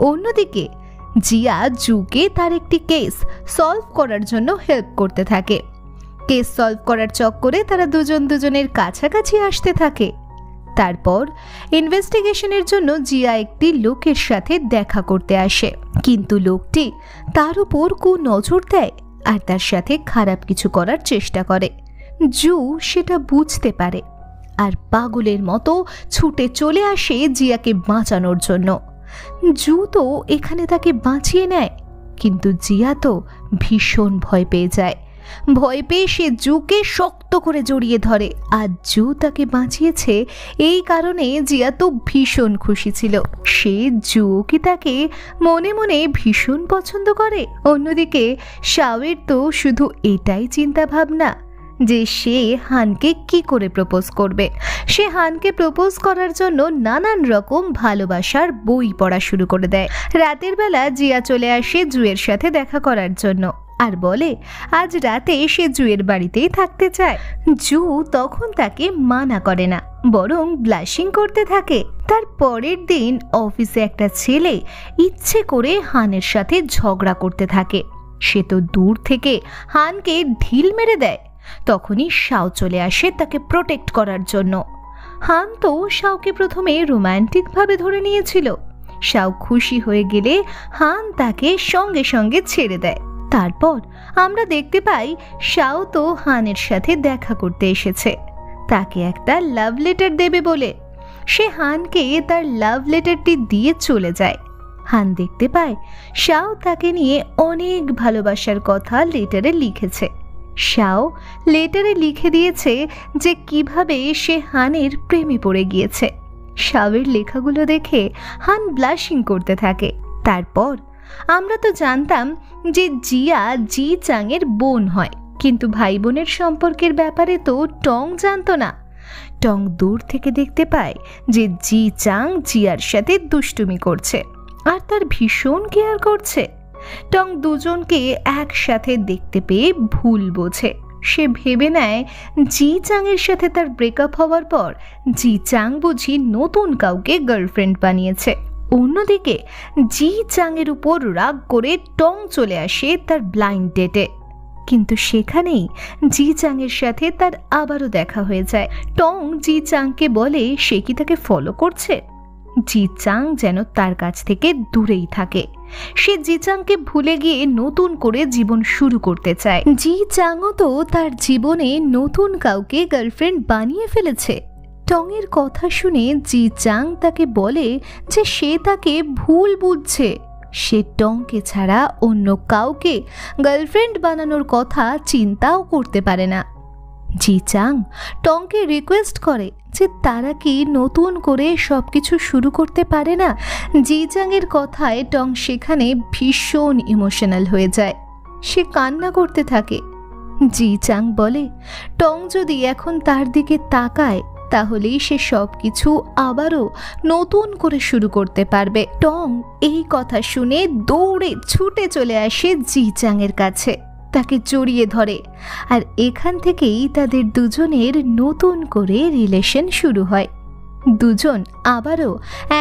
অন্যদিকে জিয়া জুকে তার একটি কেস সলভ করার জন্য হেল্প করতে থাকে। কেস সলভ করার চক্করে তারা দুজন দুজনের কাছাকাছি আসতে থাকে। তারপর ইনভেস্টিগেশনের জন্য জিয়া একটি লোকের সাথে দেখা করতে আসে, কিন্তু লোকটি তার উপর কুনজর দেয় আর তার সাথে খারাপ কিছু করার চেষ্টা করে। জু সেটা বুঝতে পারে আর পাগলের মতো ছুটে চলে আসে জিয়াকে বাঁচানোর জন্য। জু তো এখানে তাকে বাঁচিয়ে নেয়, কিন্তু জিয়া তো ভীষণ ভয় পেয়ে যায়। ভয় পেয়ে সে জুকে শক্ত করে জড়িয়ে ধরে, আর জু তাকে বাঁচিয়েছে এই কারণে জিয়া তো ভীষণ খুশি ছিল। সে জু কি তাকে মনে মনে ভীষণ পছন্দ করে। অন্যদিকে শাওয়ের তো শুধু এটাই চিন্তা ভাবনা যে সে হানকে কি করে প্রপোজ করবে। সে হানকে প্রপোজ করার জন্য নানান রকম ভালোবাসার বই পড়া শুরু করে দেয়। রাতের বেলা জিয়া চলে আসে জুয়ের সাথে দেখা করার জন্য আর বলে আজ রাতে সে জুয়ের বাড়িতেই থাকতে চায়। জু তখন তাকে মানা করে না, বরং ব্লাশিং করতে থাকে। তার পরের দিন অফিসে একটা ছেলে ইচ্ছে করে হানের সাথে ঝগড়া করতে থাকে। সে তো দূর থেকে হানকে ঢিল মেরে দেয়। তখনই শাও চলে আসে তাকে প্রোটেক্ট করার জন্য। হান তো শাওকে প্রথমে রোমান্টিক ভাবে ধরে নিয়েছিল। শাও খুশি হয়ে গেলে হান তাকে সঙ্গে সঙ্গে ছেড়ে দেয়। তারপর আমরা দেখতে পাই শাও তো হানের সাথে দেখা করতে এসেছে, তাকে একটা লাভ লেটার দেবে বলে। সে হানকে তার লাভ লেটারটি দিয়ে চলে যায়। হান দেখতে পায় শাও তাকে নিয়ে অনেক ভালোবাসার কথা লেটারে লিখেছে। শাও লেটারে লিখে দিয়েছে যে কিভাবে সে হানের প্রেমে পড়ে গিয়েছে। শাওয়ের লেখাগুলো দেখে হান ব্লাশিং করতে থাকে। তারপর আমরা তো জানতাম যে জিয়া জি চাংয়ের বোন হয়, কিন্তু ভাই বোনের সম্পর্কের ব্যাপারে তো টং জানতো না। টং দূর থেকে দেখতে পায় যে জি চাং জিয়ার সাথে দুষ্টুমি করছে আর তার ভীষণ কেয়ার করছে। টং দুজনকে একসাথে দেখতে পেয়ে ভুল বোঝে। সে ভেবে নেয় জি চাংয়ের সাথে তার ব্রেকআপ হওয়ার পর জি চাং বুঝি নতুন কাউকে গার্লফ্রেন্ড বানিয়েছে। অন্যদিকে জি চাংয়ের উপর রাগ করে টং চলে আসে তার ব্লাইন্ড ডেটে, কিন্তু সেখানেই জি চাংয়ের সাথে তার আবারও দেখা হয়ে যায়। টং জি চাংকে বলে সে কি তাকে ফলো করছে। জি চাং যেন তার কাছ থেকে দূরেই থাকে। সে জি চাংকে ভুলে গিয়ে নতুন করে জীবন শুরু করতে চায়। জি চাংও তো তার জীবনে নতুন কাউকে গার্লফ্রেন্ড বানিয়ে ফেলেছে। টংয়ের কথা শুনে জি চাং তাকে বলে যে সে তাকে ভুল বুঝছে। সে টংকে ছাড়া অন্য কাউকে গার্লফ্রেন্ড বানানোর কথা চিন্তাও করতে পারে না। জি চাং টংকে রিকোয়েস্ট করে যে তারা কি নতুন করে সবকিছু শুরু করতে পারে না। জি চাংয়ের কথায় টং সেখানে ভীষণ ইমোশনাল হয়ে যায়। সে কান্না করতে থাকে। জি চাং বলে টং যদি এখন তার দিকে তাকায় তাহলেই সে সবকিছু আবারও নতুন করে শুরু করতে পারবে। টং এই কথা শুনে দৌড়ে ছুটে চলে আসে জি চাংয়ের কাছে, তাকে জড়িয়ে ধরে। আর এখান থেকেই তাদের দুজনের নতুন করে রিলেশন শুরু হয়। দুজন আবারও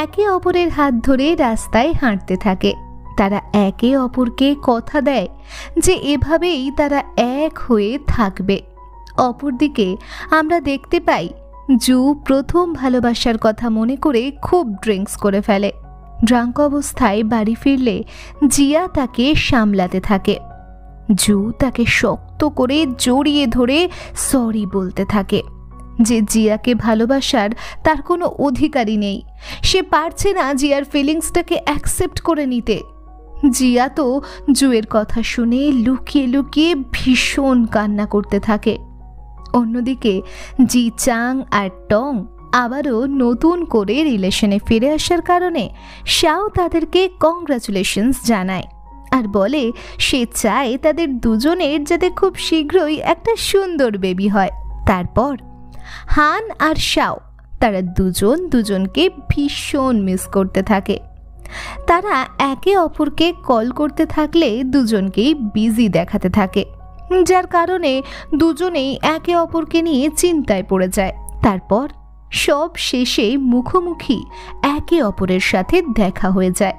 একে অপরের হাত ধরে রাস্তায় হাঁটতে থাকে। তারা একে অপরকে কথা দেয় যে এভাবেই তারা এক হয়ে থাকবে। অপরদিকে আমরা দেখতে পাই জু প্রথম ভালোবাসার কথা মনে করে খুব ড্রিঙ্কস করে ফেলে। ড্রাঙ্ক অবস্থায় বাড়ি ফিরলে জিয়া তাকে সামলাতে থাকে। জু তাকে শক্ত করে জড়িয়ে ধরে সরি বলতে থাকে যে জিয়াকে ভালোবাসার তার কোনো অধিকারই নেই। সে পারছে না জিয়ার ফিলিংসটাকে অ্যাকসেপ্ট করে নিতে। জিয়া তো জুয়ের কথা শুনে লুকিয়ে লুকিয়ে ভীষণ কান্না করতে থাকে। অন্যদিকে জি চাং আর টং আবারও নতুন করে রিলেশনে ফিরে আসার কারণে শাও তাদেরকে কংগ্রাচুলেশনস জানায় আর বলে সে চায় তাদের দুজনের যাতে খুব শীঘ্রই একটা সুন্দর বেবি হয়। তারপর হান আর শাও তারা দুজন দুজনকে ভীষণ মিস করতে থাকে। তারা একে অপরকে কল করতে থাকলে দুজনকেই বিজি দেখাতে থাকে, যার কারণে দুজনেই একে অপরকে নিয়ে চিন্তায় পড়ে যায়। তারপর সব শেষে মুখোমুখি একে অপরের সাথে দেখা হয়ে যায়।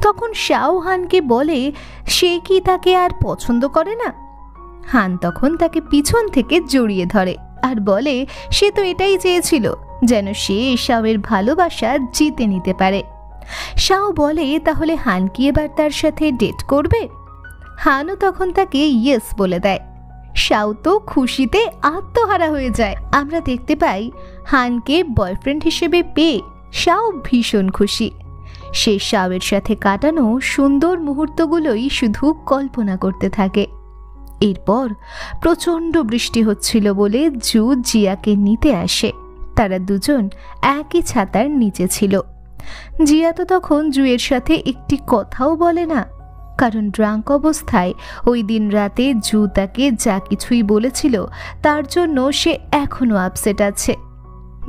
তখন শাও হানকে বলে সে কি তাকে আর পছন্দ করে না। হান তখন তাকে পিছন থেকে জড়িয়ে ধরে আর বলে সে তো এটাই চেয়েছিল যেন সে শাওয়ের ভালোবাসা জিতে নিতে পারে। শাও বলে তাহলে হান কি এবার তার সাথে ডেট করবে। হানও তখন তাকে ইয়েস বলে দেয়। শাও তো খুশিতে আত্মহারা হয়ে যায়। আমরা দেখতে পাই হানকে বয়ফ্রেন্ড হিসেবে পেয়ে শাও ভীষণ খুশি। সে শাওয়ের সাথে কাটানো সুন্দর মুহূর্তগুলোই শুধু কল্পনা করতে থাকে। এরপর প্রচণ্ড বৃষ্টি হচ্ছিল বলে জু জিয়াকে নিতে আসে। তারা দুজন একই ছাতার নিচে ছিল। জিয়া তো তখন জুয়ের সাথে একটি কথাও বলে না, কারণ ড্রাঙ্ক অবস্থায় ওই দিন রাতে জু তাকে যা কিছুই বলেছিল তার জন্য সে এখনো আপসেট আছে।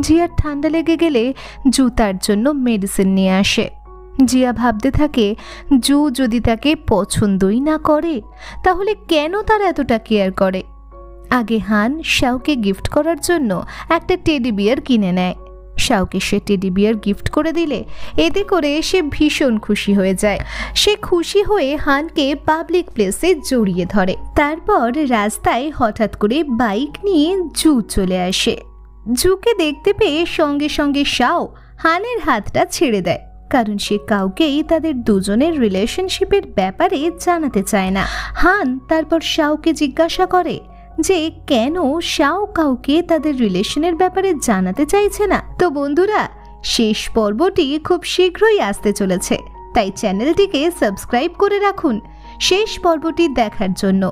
জিয়ার ঠান্ডা লেগে গেলে জু তার জন্য মেডিসিন নিয়ে আসে। জিয়া ভাবতে থাকে জু যদি তাকে পছন্দই না করে তাহলে কেন তার এতটা কেয়ার করে। আগে হান শাওকে গিফট করার জন্য একটা টেডি বিয়ার কিনে নেয়। শাওকে সে টেডি বিয়ার গিফট করে দিলে এতে করে সে ভীষণ খুশি হয়ে যায়। সে খুশি হয়ে হানকে পাবলিক প্লেসে জড়িয়ে ধরে। তারপর রাস্তায় হঠাৎ করে বাইক নিয়ে জু চলে আসে। জুকে দেখতে পেয়ে সঙ্গে সঙ্গে শাও হানের হাতটা ছেড়ে দেয়, কারণ সে কাউকেই তাদের দুজনের রিলেশনশিপের ব্যাপারে জানাতে চায় না। হান তারপর শাওকে জিজ্ঞাসা করে যে কেন শাও কাউকে তাদের রিলেশনের ব্যাপারে জানাতে চাইছে না। তো বন্ধুরা, শেষ পর্বটি খুব শীঘ্রই আসতে চলেছে, তাই চ্যানেলটিকে সাবস্ক্রাইব করে রাখুন শেষ পর্বটি দেখার জন্য।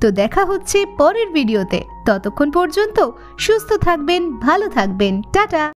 তো দেখা হচ্ছে পরের ভিডিওতে। ততক্ষণ পর্যন্ত সুস্থ থাকবেন, ভালো থাকবেন, টাটা।